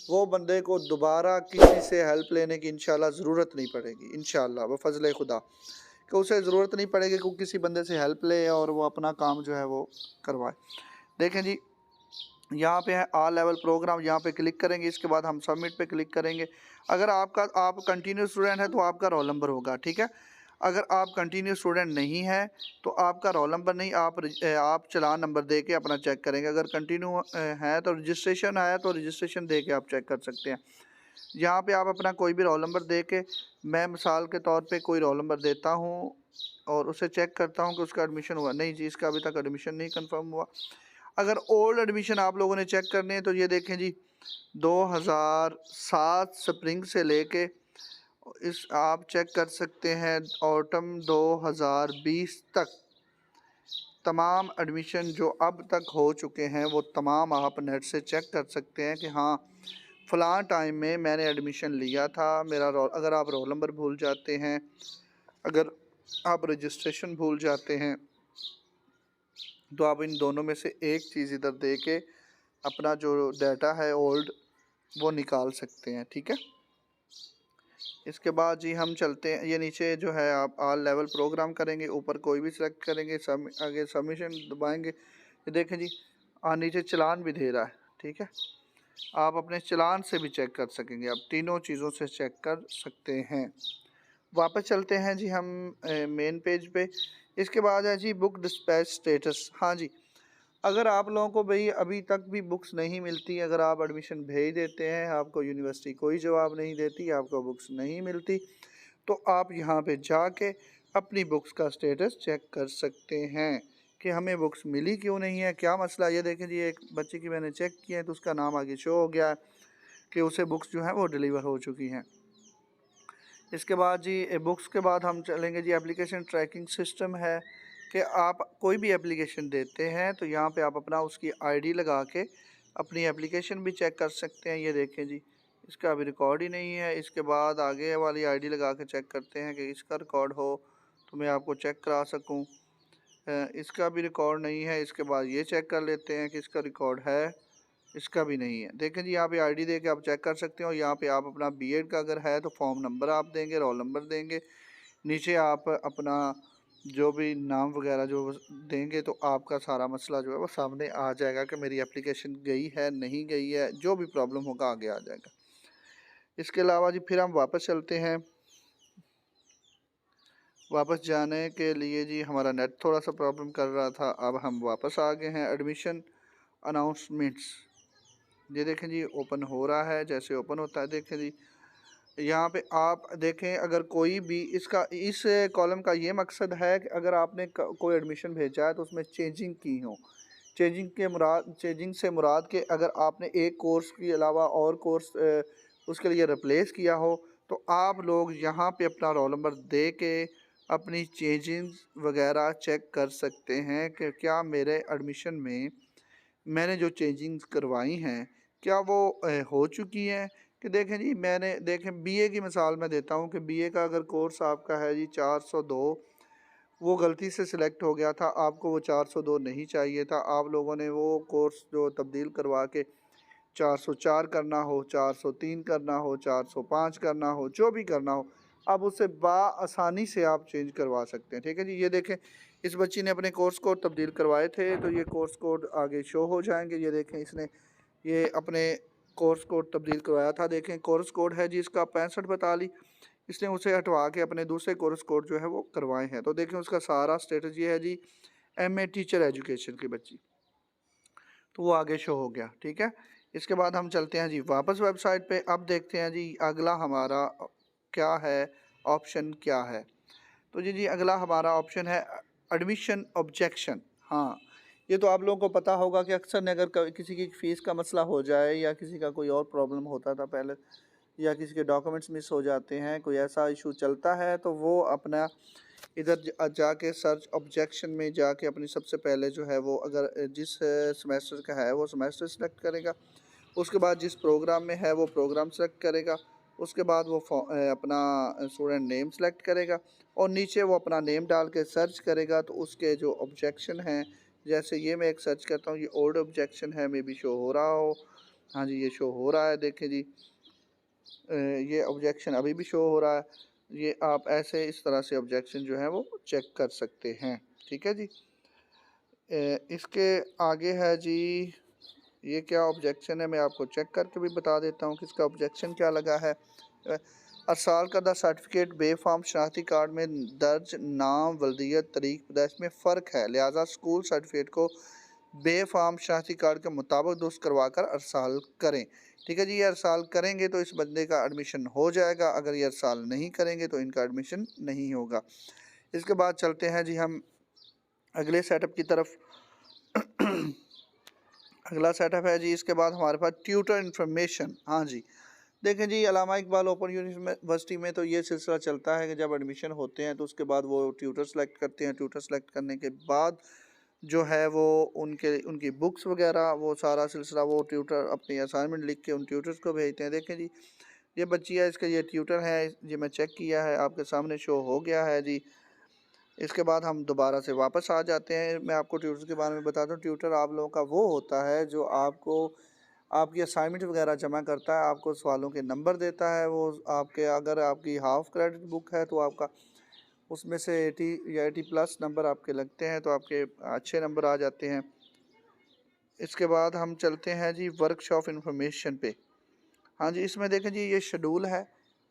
[SPEAKER 1] वो बंदे को दोबारा किसी से हेल्प लेने की इंशाल्लाह ज़रूरत नहीं पड़ेगी। इंशाल्लाह व फज़ल खुदा कि उसे ज़रूरत नहीं पड़ेगी कि किसी बंदे से हेल्प ले और वो अपना काम जो है वो करवाए। देखें जी, यहाँ पे है ऑल लेवल प्रोग्राम, यहाँ पे क्लिक करेंगे। इसके बाद हम सबमिट पे क्लिक करेंगे। अगर आप कंटिन्यू स्टूडेंट है तो आपका रोल नंबर होगा, ठीक है। अगर आप कंटिन्यू स्टूडेंट नहीं है तो आपका रोल नंबर नहीं, आप चलान नंबर दे के अपना चेक करेंगे। अगर कंटिन्यू है तो रजिस्ट्रेशन है तो रजिस्ट्रेशन दे के आप चेक कर सकते हैं। यहाँ पे आप अपना कोई भी रोल नंबर दे के, मैं मिसाल के तौर पे कोई रोल नंबर देता हूँ और उसे चेक करता हूँ कि उसका एडमिशन हुआ। नहीं जी, इसका अभी तक एडमिशन नहीं कंफर्म हुआ। अगर ओल्ड एडमिशन आप लोगों ने चेक करने हैं तो ये देखें जी, 2007 स्प्रिंग से लेके इस आप चेक कर सकते हैं ऑटम 2020 तक तमाम एडमिशन जो अब तक हो चुके हैं वो तमाम आप नेट से चेक कर सकते हैं कि हाँ फ़लाँ टाइम में मैंने एडमिशन लिया था। मेरा रोल, अगर आप रोल नंबर भूल जाते हैं, अगर आप रजिस्ट्रेशन भूल जाते हैं, तो आप इन दोनों में से एक चीज़ इधर दे के अपना जो डाटा है ओल्ड वो निकाल सकते हैं, ठीक है। इसके बाद जी हम चलते हैं, ये नीचे जो है आप ऑल लेवल प्रोग्राम करेंगे, ऊपर कोई भी सिलेक्ट करेंगे, आगे सबमिशन दबाएंगे। ये देखें जी, नीचे चालान भी दे रहा है, ठीक है। आप अपने चालान से भी चेक कर सकेंगे, आप तीनों चीज़ों से चेक कर सकते हैं। वापस चलते हैं जी हम मेन पेज पे। इसके बाद है जी बुक डिस्पैच स्टेटस। हाँ जी, अगर आप लोगों को भाई अभी तक भी बुक्स नहीं मिलती, अगर आप एडमिशन भेज देते हैं, आपको यूनिवर्सिटी कोई जवाब नहीं देती, आपको बुक्स नहीं मिलती, तो आप यहाँ पे जाके अपनी बुक्स का स्टेटस चेक कर सकते हैं कि हमें बुक्स मिली क्यों नहीं है, क्या मसला। ये देखें जी, एक बच्चे की मैंने चेक किया है तो उसका नाम आगे शो हो गया कि उसे बुक्स जो हैं वो डिलीवर हो चुकी हैं। इसके बाद जी बुक्स के बाद हम चलेंगे जी एप्लीकेशन ट्रैकिंग सिस्टम है कि आप कोई भी एप्लीकेशन देते हैं तो यहाँ पे आप अपना उसकी आईडी लगा के अपनी एप्लीकेशन भी चेक कर सकते हैं। ये देखें जी, इसका अभी रिकॉर्ड ही नहीं है। इसके बाद आगे वाली आईडी लगा के चेक करते हैं कि इसका रिकॉर्ड हो तो मैं आपको चेक करा सकूँ। इसका भी रिकॉर्ड नहीं है। इसके बाद ये चेक कर लेते हैं कि इसका रिकॉर्ड है, इसका भी नहीं है। देखें जी, यहाँ पे आईडी दे के आप चेक कर सकते हो। यहाँ पे आप अपना बीएड का अगर है तो फॉर्म नंबर आप देंगे, रोल नंबर देंगे, नीचे आप अपना जो भी नाम वगैरह जो देंगे तो आपका सारा मसला जो है वो सामने आ जाएगा कि मेरी एप्लीकेशन गई है नहीं गई है, जो भी प्रॉब्लम होगा आगे आ जाएगा। इसके अलावा जी फिर हम वापस चलते हैं। वापस जाने के लिए जी हमारा नेट थोड़ा सा प्रॉब्लम कर रहा था, अब हम वापस आ गए हैं। एडमिशन अनाउंसमेंट्स, ये देखें जी ओपन हो रहा है। जैसे ओपन होता है देखें जी, यहाँ पे आप देखें अगर कोई भी इसका इस कॉलम का ये मकसद है कि अगर आपने कोई एडमिशन भेजा है तो उसमें चेंजिंग की हो, चेंजिंग से मुराद के अगर आपने एक कोर्स के अलावा और कोर्स उसके लिए रिप्लेस किया हो तो आप लोग यहाँ पे अपना रोल नंबर दे के अपनी चेंजिंग वगैरह चेक कर सकते हैं कि क्या मेरे एडमिशन में मैंने जो चेंजिंग्स करवाई हैं क्या वो हो चुकी हैं। कि देखें जी, मैंने देखें बीए की मिसाल मैं देता हूँ कि बीए का अगर कोर्स आपका है जी 402, वो गलती से सिलेक्ट हो गया था, आपको वो 402 नहीं चाहिए था, आप लोगों ने वो कोर्स जो तब्दील करवा के 404 करना हो, 403 करना हो, 405 करना हो, जो भी करना हो, अब उससे आसानी से आप चेंज करवा सकते हैं। ठीक है जी, ये देखें इस बच्ची ने अपने कोर्स कोड तब्दील करवाए थे तो ये कोर्स कोड आगे शो हो जाएंगे। ये देखें इसने ये अपने कोर्स कोड तब्दील करवाया था, देखें कोर्स कोड है जी इसका 6542, इसने उसे हटवा के अपने दूसरे कोर्स कोड जो है वो करवाए हैं। तो देखें उसका सारा स्टेटस ये है जी एमए टीचर एजुकेशन की बच्ची, तो वो आगे शो हो गया। ठीक है, इसके बाद हम चलते हैं जी वापस वेबसाइट पे। अब देखते हैं जी अगला हमारा क्या है, ऑप्शन क्या है। तो जी अगला हमारा ऑप्शन है एडमिशन ऑब्जेक्शन। हाँ, ये तो आप लोगों को पता होगा कि अक्सर ने अगर किसी की फ़ीस का मसला हो जाए या किसी का कोई और प्रॉब्लम होता था पहले, या किसी के डॉक्यूमेंट्स मिस हो जाते हैं, कोई ऐसा इशू चलता है, तो वो अपना इधर जाके सर्च ऑब्जेक्शन में जाके अपनी सबसे पहले जो है वो अगर जिस सेमेस्टर का है वो सेमेस्टर सेलेक्ट करेगा, उसके बाद जिस प्रोग्राम में है वो प्रोग्राम सेलेक्ट करेगा, उसके बाद वो अपना स्टूडेंट नेम सेलेक्ट करेगा और नीचे वो अपना नेम डाल के सर्च करेगा। तो उसके जो ऑब्जेक्शन हैं, जैसे ये मैं एक सर्च करता हूँ, ये ओल्ड ऑब्जेक्शन है, मे बी शो हो रहा हो। हाँ जी, ये शो हो रहा है, देखें जी ये ऑब्जेक्शन अभी भी शो हो रहा है। ये आप ऐसे इस तरह से ऑब्जेक्शन जो है वो चेक कर सकते हैं। ठीक है जी, इसके आगे है जी ये क्या ऑब्जेक्शन है, मैं आपको चेक करके भी बता देता हूँ कि इसका ऑब्जेक्शन क्या लगा है। अरसाल करदा सर्टिफिकेट बेफाम शनाख्ती कार्ड में दर्ज नाम, वल्दियत, तारीख पैदाइश में फ़र्क है, लिहाजा स्कूल सर्टिफिकेट को बेफाम शनाख्ती कार्ड के मुताबिक दुरुस्त करवा कर अरसाल करें। ठीक है जी, ये अरसाल करेंगे तो इस बंदे का एडमिशन हो जाएगा, अगर ये अरसाल नहीं करेंगे तो इनका एडमिशन नहीं होगा। इसके बाद चलते हैं जी हम अगले सेटअप की तरफ। अगला सेटअप है जी, इसके बाद हमारे पास ट्यूटर इन्फॉर्मेशन। हाँ जी, देखें जी अल्लामा इकबाल ओपन यूनिवर्सिटी में तो ये सिलसिला चलता है कि जब एडमिशन होते हैं तो उसके बाद वो ट्यूटर सेलेक्ट करते हैं। ट्यूटर सेलेक्ट करने के बाद जो है वो उनकी बुक्स वगैरह वो सारा सिलसिला वो ट्यूटर अपनी असाइनमेंट लिख के उन ट्यूटर्स को भेजते हैं। देखें जी ये बच्ची है, इसका ये ट्यूटर है, ये मैं चेक किया है, आपके सामने शो हो गया है जी। इसके बाद हम दोबारा से वापस आ जाते हैं। मैं आपको ट्यूटर के बारे में बता दूं, ट्यूटर आप लोगों का वो होता है जो आपको आपकी असाइनमेंट वगैरह जमा करता है, आपको सवालों के नंबर देता है। वो आपके अगर आपकी हाफ़ क्रेडिट बुक है तो आपका उसमें से 80 या 80+ नंबर आपके लगते हैं, तो आपके अच्छे नंबर आ जाते हैं। इसके बाद हम चलते हैं जी वर्कशॉप इन्फॉर्मेशन पे। हाँ जी, इसमें देखें जी ये शेड्यूल है।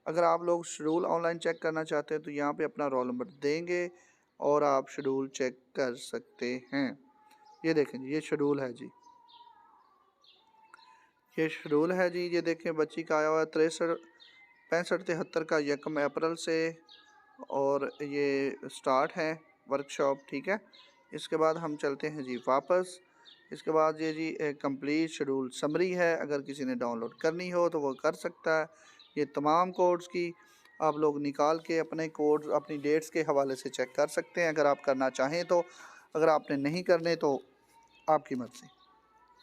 [SPEAKER 1] अगर आप लोग शेड्यूल ऑनलाइन चेक करना चाहते हैं तो यहाँ पे अपना रोल नंबर देंगे और आप शेड्यूल चेक कर सकते हैं। ये देखें जी ये शेड्यूल है जी, ये शेड्यूल है जी। ये देखें बच्ची का आया हुआ है 63 65 73 का 1 अप्रैल से, और ये स्टार्ट है वर्कशॉप। ठीक है, इसके बाद हम चलते हैं जी वापस। इसके बाद ये जी कंप्लीट शेड्यूल समरी है, अगर किसी ने डाउनलोड करनी हो तो वो कर सकता है। ये तमाम कोड्स की आप लोग निकाल के अपने कोड्स अपनी डेट्स के हवाले से चेक कर सकते हैं अगर आप करना चाहें तो, अगर आपने नहीं करने तो आपकी मर्ज़ी।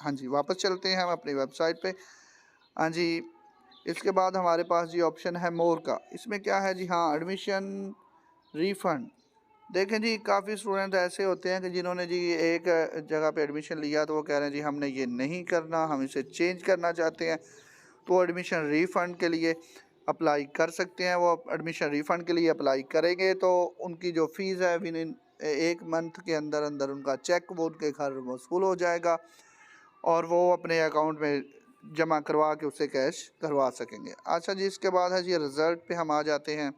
[SPEAKER 1] हाँ जी, वापस चलते हैं हम अपनी वेबसाइट पे। हाँ जी, इसके बाद हमारे पास जी ऑप्शन है मोर का। इसमें क्या है जी, हाँ एडमिशन रिफ़ंड। देखें जी काफ़ी स्टूडेंट ऐसे होते हैं कि जिन्होंने जी एक जगह पे एडमिशन लिया तो वो कह रहे हैं जी हमने ये नहीं करना, हम इसे चेंज करना चाहते हैं, तो एडमिशन रिफ़ंड के लिए अप्लाई कर सकते हैं। वो एडमिशन रिफ़ंड के लिए अप्लाई करेंगे तो उनकी जो फ़ीस है विन इन 1 मंथ के अंदर अंदर उनका चेक वो उनके घर वसूल हो जाएगा और वो अपने अकाउंट में जमा करवा के उसे कैश करवा सकेंगे। अच्छा जी, इसके बाद है जी रिज़ल्ट पे हम आ जाते हैं।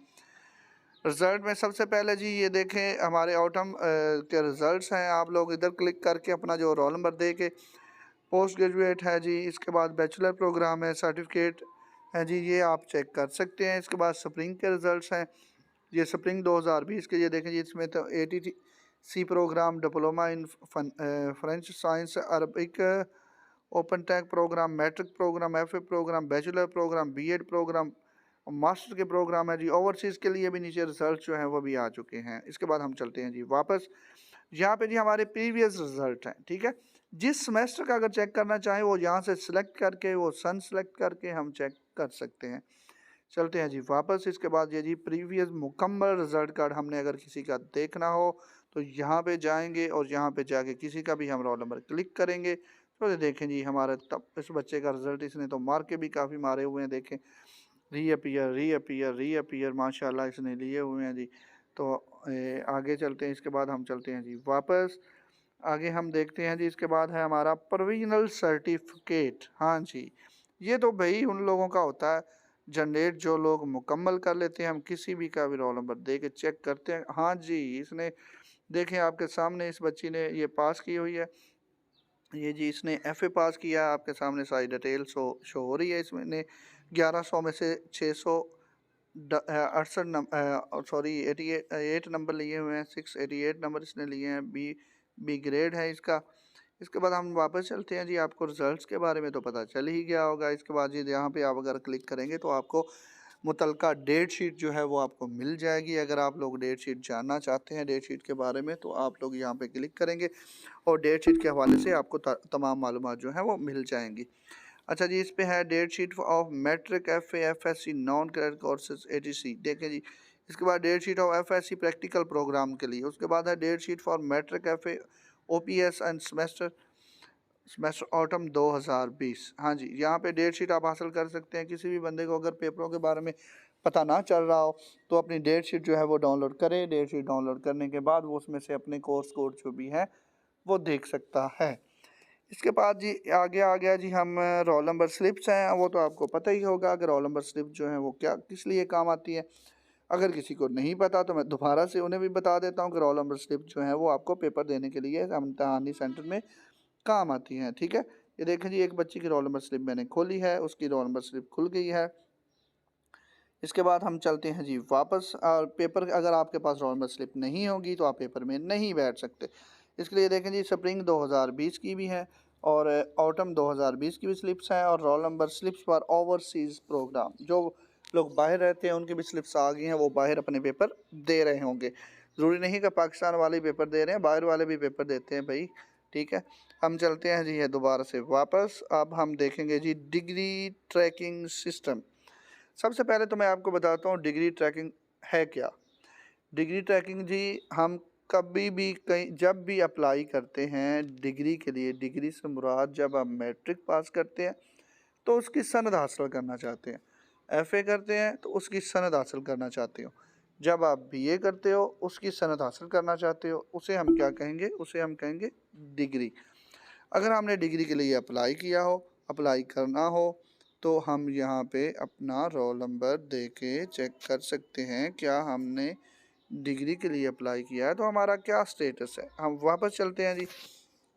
[SPEAKER 1] रिज़ल्ट में सबसे पहले जी ये देखें हमारे ऑटम के रिज़ल्ट्स हैं। आप लोग इधर क्लिक करके अपना जो रोल नंबर दे के पोस्ट ग्रेजुएट है जी, इसके बाद बैचलर प्रोग्राम है, सर्टिफिकेट है जी, ये आप चेक कर सकते हैं। इसके बाद स्प्रिंग के रिज़ल्ट्स हैं, ये स्प्रिंग 2020 के, ये देखें जी इसमें तो C program, diploma in French science, Arabic, open tech program, matric program, F A program, bachelor program, BEd program, master के प्रोग्राम है जी। ओवरसीज़ के लिए भी नीचे रिजल्ट जो हैं वो भी आ चुके हैं। इसके बाद हम चलते हैं जी वापस, यहाँ पे जी हमारे प्रीवियस रिजल्ट हैं, ठीक है। जिस सेमेस्टर का अगर चेक करना चाहें वो यहाँ से सिलेक्ट करके, वो सन सेलेक्ट करके हम चेक कर सकते हैं। चलते हैं जी वापस। इसके बाद ये जी प्रीवियस मुकम्मल रिजल्ट कार्ड हमने अगर किसी का देखना हो तो यहाँ पे जाएंगे और यहाँ पे जाके किसी का भी हम रोल नंबर क्लिक करेंगे तो ये देखें जी हमारा तब इस बच्चे का रिजल्ट, इसने तो मार्क के भी काफ़ी मारे हुए हैं, देखें रीअपियर माशाल्लाह इसने लिए हुए हैं जी। तो आगे चलते हैं। इसके बाद हम चलते हैं जी वापस, आगे हम देखते हैं जी। इसके बाद है हमारा प्रोविजनल सर्टिफिकेट। हाँ जी, ये तो भाई उन लोगों का होता है जनरेट जो लोग मुकम्मल कर लेते हैं। हम किसी भी का भी रोल नंबर दे के चेक करते हैं। हाँ जी, इसने देखें आपके सामने इस बच्ची ने ये पास की हुई है, ये जी इसने एफए पास किया, आपके सामने सारी डिटेल शो हो रही है। इसमें 1100 में से 668 सॉरी 88 नंबर लिए हुए हैं, 688 नंबर इसने लिए हैं। बी ग्रेड है इसका। इसके बाद हम वापस चलते हैं जी। आपको रिजल्ट्स के बारे में तो पता चल ही गया होगा। इसके बाद जी यहाँ पे आप अगर क्लिक करेंगे तो आपको मुतलका डेट शीट जो है वो आपको मिल जाएगी। अगर आप लोग डेट शीट जानना चाहते हैं डेट शीट के बारे में तो आप लोग यहाँ पे क्लिक करेंगे और डेट शीट के हवाले से आपको तमाम मालूमात जो है वो मिल जाएंगी। अच्छा जी, इस पे है date sheet of matric, F F S C, non credit courses, ATC। देखें जी, इसके बाद date sheet of FSC practical program के लिए। उसके बाद है date sheet for matric, FA, OPS end semester autumn 2020। हाँ जी, यहाँ पे डेट शीट आप हासिल कर सकते हैं। किसी भी बंदे को अगर पेपरों के बारे में पता ना चल रहा हो तो अपनी डेट शीट जो है वो डाउनलोड करें। डेट शीट डाउनलोड करने के बाद वो उसमें से अपने कोर्स कोड जो भी है वो देख सकता है। इसके बाद जी आगे आ गया जी हम रोल नंबर स्लिप्स हैं। वो तो आपको पता ही होगा कि रोल नंबर स्लिप जो है वो क्या किस लिए काम आती है। अगर किसी को नहीं पता तो मैं दोबारा से उन्हें भी बता देता हूँ कि रोल नंबर स्लिप जो है वो आपको पेपर देने के लिए इम्तिहानी सेंटर में काम आती हैं, ठीक है। ये देखें जी, एक बच्ची की रोल नंबर स्लिप मैंने खोली है, उसकी रोल नंबर स्लिप खुल गई है। इसके बाद हम चलते हैं जी वापस। और पेपर अगर आपके पास रोल नंबर स्लिप नहीं होगी तो आप पेपर में नहीं बैठ सकते। इसके लिए देखें जी, स्प्रिंग 2020 की भी है और ऑटम 2020 की भी स्लिप्स हैं और रोल नंबर स्लिप्स पर ओवरसीज़ प्रोग्राम जो लोग बाहर रहते हैं उनकी भी स्लिप्स आ गई हैं, वो बाहर अपने पेपर दे रहे होंगे। ज़रूरी नहीं कि पाकिस्तान वाले पेपर दे रहे हैं, बाहर वाले भी पेपर देते हैं भाई, ठीक है। हम चलते हैं जी ये दोबारा से वापस। अब हम देखेंगे जी डिग्री ट्रैकिंग सिस्टम। सबसे पहले तो मैं आपको बताता हूँ डिग्री ट्रैकिंग है क्या। डिग्री ट्रैकिंग जी हम कभी भी कहीं जब भी अप्लाई करते हैं डिग्री के लिए, डिग्री से मुराद जब आप मैट्रिक पास करते हैं तो उसकी सनद हासिल करना चाहते हैं, FA करते हैं तो उसकी सनद हासिल करना चाहते हो, जब आप BA करते हो उसकी सनद हासिल करना चाहते हो, उसे हम क्या कहेंगे, उसे हम कहेंगे डिग्री। अगर हमने डिग्री के लिए अप्लाई किया हो, अप्लाई करना हो तो हम यहाँ पे अपना रोल नंबर दे के चेक कर सकते हैं क्या हमने डिग्री के लिए अप्लाई किया है तो हमारा क्या स्टेटस है। हम वापस चलते हैं जी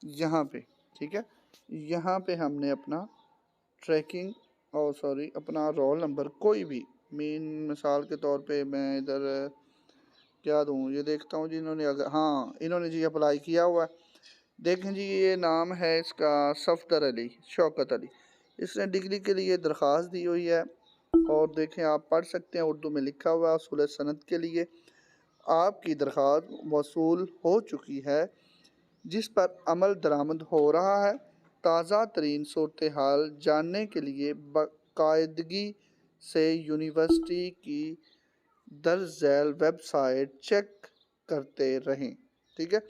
[SPEAKER 1] यहाँ पे, ठीक है। यहाँ पे हमने अपना ट्रैकिंग और सॉरी अपना रोल नंबर कोई भी मेन मिसाल के तौर पे मैं इधर क्या दूँ, ये देखता हूँ जी इन्होंने अगर हाँ इन्होंने जी अप्लाई किया हुआ है। देखें जी ये नाम है इसका सफदर अली, शौकत अली। इसने डिग्री के लिए दरख्वास्त दी हुई है और देखें आप पढ़ सकते हैं, उर्दू में लिखा हुआ है उसूल सनद के लिए आपकी दरख्वास्त मौसूल हो चुकी है जिस पर अमल दरामद हो रहा है। ताज़ा तरीन सूरत हाल जानने के लिए बाकायदगी से यूनिवर्सिटी की दर्ज झैल वेबसाइट चेक करते रहें, ठीक है।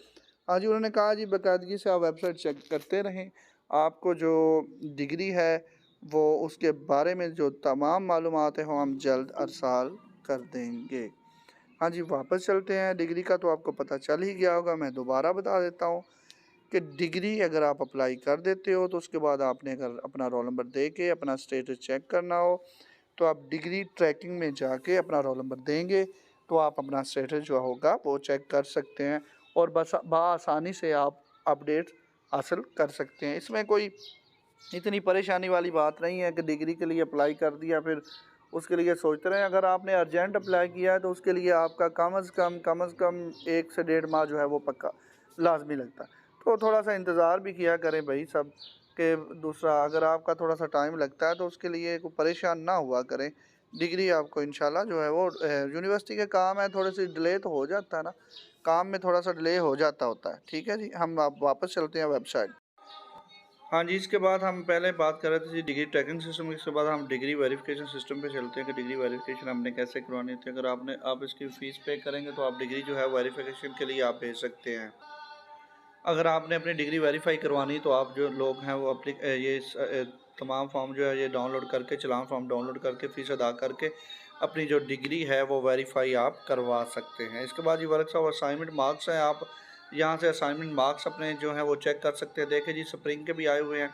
[SPEAKER 1] हाँ जी, उन्होंने कहा जी बाकायदगी से आप वेबसाइट चेक करते रहें, आपको जो डिग्री है वो उसके बारे में जो तमाम मालूमात है वो हम जल्द अरसाल कर देंगे। हाँ जी, वापस चलते हैं। डिग्री का तो आपको पता चल ही गया होगा, मैं दोबारा बता देता हूँ कि डिग्री अगर आप अप्लाई कर देते हो तो उसके बाद आपने अगर अपना रोल नंबर दे के अपना स्टेटस चेक करना हो तो आप डिग्री ट्रैकिंग में जाके अपना रोल नंबर देंगे तो आप अपना स्टेटस जो होगा वो चेक कर सकते हैं और बस बआसानी से आप अपडेट हासिल कर सकते हैं। इसमें कोई इतनी परेशानी वाली बात नहीं है कि डिग्री के लिए अप्लाई कर दिया फिर उसके लिए सोचते रहें। अगर आपने अर्जेंट अप्लाई किया है तो उसके लिए आपका कम अज़ कम 1 से 1.5 माह जो है वो पक्का लाजमी लगता है। तो थोड़ा सा इंतज़ार भी किया करें भाई सब के। दूसरा, अगर आपका थोड़ा सा टाइम लगता है तो उसके लिए कोई परेशान ना हुआ करें। डिग्री आपको इंशाल्लाह जो है वो यूनिवर्सिटी के काम है, थोड़े से डिले तो हो जाता है ना, काम में थोड़ा सा डिले हो जाता होता है। ठीक है जी, हम आप वापस चलते हैं वेबसाइट। हाँ जी, इसके बाद हम पहले बात कर रहे थे जी डिग्री ट्रैकिंग सिस्टम। इसके बाद हम डिग्री वेरिफिकेशन सिस्टम पे चलते हैं कि डिग्री वेरिफिकेशन हमने कैसे करवानी होती है। अगर आप इसकी फ़ीस पे करेंगे तो आप डिग्री जो है वेरिफिकेशन के लिए आप भेज सकते हैं। अगर आपने अपनी डिग्री वेरीफाई करवानी तो आप जो लोग हैं वो तमाम फॉर्म जो है ये डाउनलोड करके, चलान फॉर्म डाउनलोड करके, फ़ीस अदा करके अपनी जो डिग्री है वो वेरीफाई आप करवा सकते हैं। इसके बाद ये वर्क्स ऑफ असाइनमेंट मार्क्स हैं, आप यहाँ से असाइनमेंट मार्क्स अपने जो है वो चेक कर सकते हैं। देखें जी, स्प्रिंग के भी आए हुए हैं,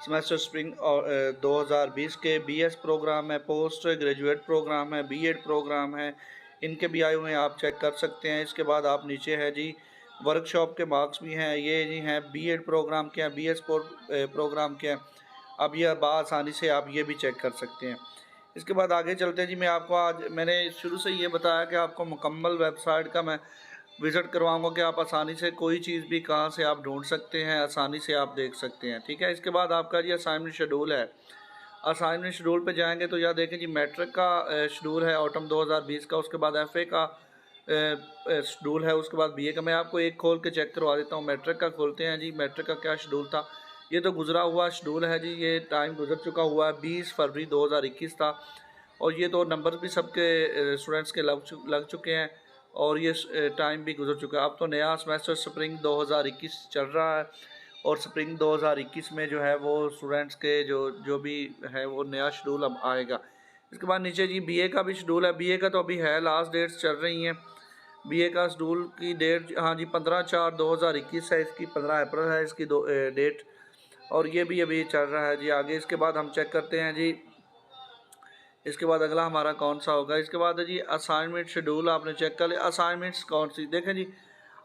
[SPEAKER 1] सेमेस्टर स्प्रिंग और 2020 के BS प्रोग्राम है, पोस्ट ग्रेजुएट प्रोग्राम है, B.Ed प्रोग्राम है, इनके भी आए हुए हैं, आप चेक कर सकते हैं। इसके बाद आप नीचे है जी वर्कशॉप के मार्क्स भी हैं, ये जी हैं B.Ed प्रोग्राम के हैं, BS प्रोग्राम के हैं। अब ये आसानी से आप ये भी चेक कर सकते हैं। इसके बाद आगे चलते हैं जी। मैंने शुरू से ये बताया कि आपको मुकम्मल वेबसाइट का मैं विज़िट करवाऊंगा कि आप आसानी से कोई चीज़ भी कहाँ से आप ढूंढ सकते हैं, आसानी से आप देख सकते हैं। ठीक है, इसके बाद आपका जी असाइनमेंट शेड्यूल है। असाइनमेंट शेड्यूल पे जाएंगे तो यह देखें जी, मैट्रिक का शेड्यूल है ऑटम 2020 का, उसके बाद FA का शेड्यूल है, उसके बाद BA का। मैं आपको एक खोल के चेक करवा देता हूँ। मैट्रिक का खोलते हैं जी, मैट्रिक का क्या शेड्यूल था। ये तो गुजरा हुआ शेड्यूल है जी, ये टाइम गुजर चुका हुआ है, 20 फरवरी 2021 था, और ये तो नंबर भी सबके स्टूडेंट्स के लग चुके हैं, और ये टाइम भी गुजर चुका है। अब तो नया सेमेस्टर स्प्रिंग 2021 चल रहा है, और स्प्रिंग 2021 में जो है वो स्टूडेंट्स के जो भी है वो नया शेड्यूल अब आएगा। इसके बाद नीचे जी BA का भी शेड्यूल है। BA का तो अभी है, लास्ट डेट्स चल रही हैं। BA का शेड्यूल की डेट हाँ जी 15/4/2021 है, इसकी 15 अप्रैल है इसकी डेट, और ये भी अभी चल रहा है जी आगे। इसके बाद हम चेक करते हैं जी, इसके बाद अगला हमारा कौन सा होगा। इसके बाद है जी असाइनमेंट शेड्यूल, आपने चेक कर लिया। असाइनमेंट्स कौन सी, देखें जी,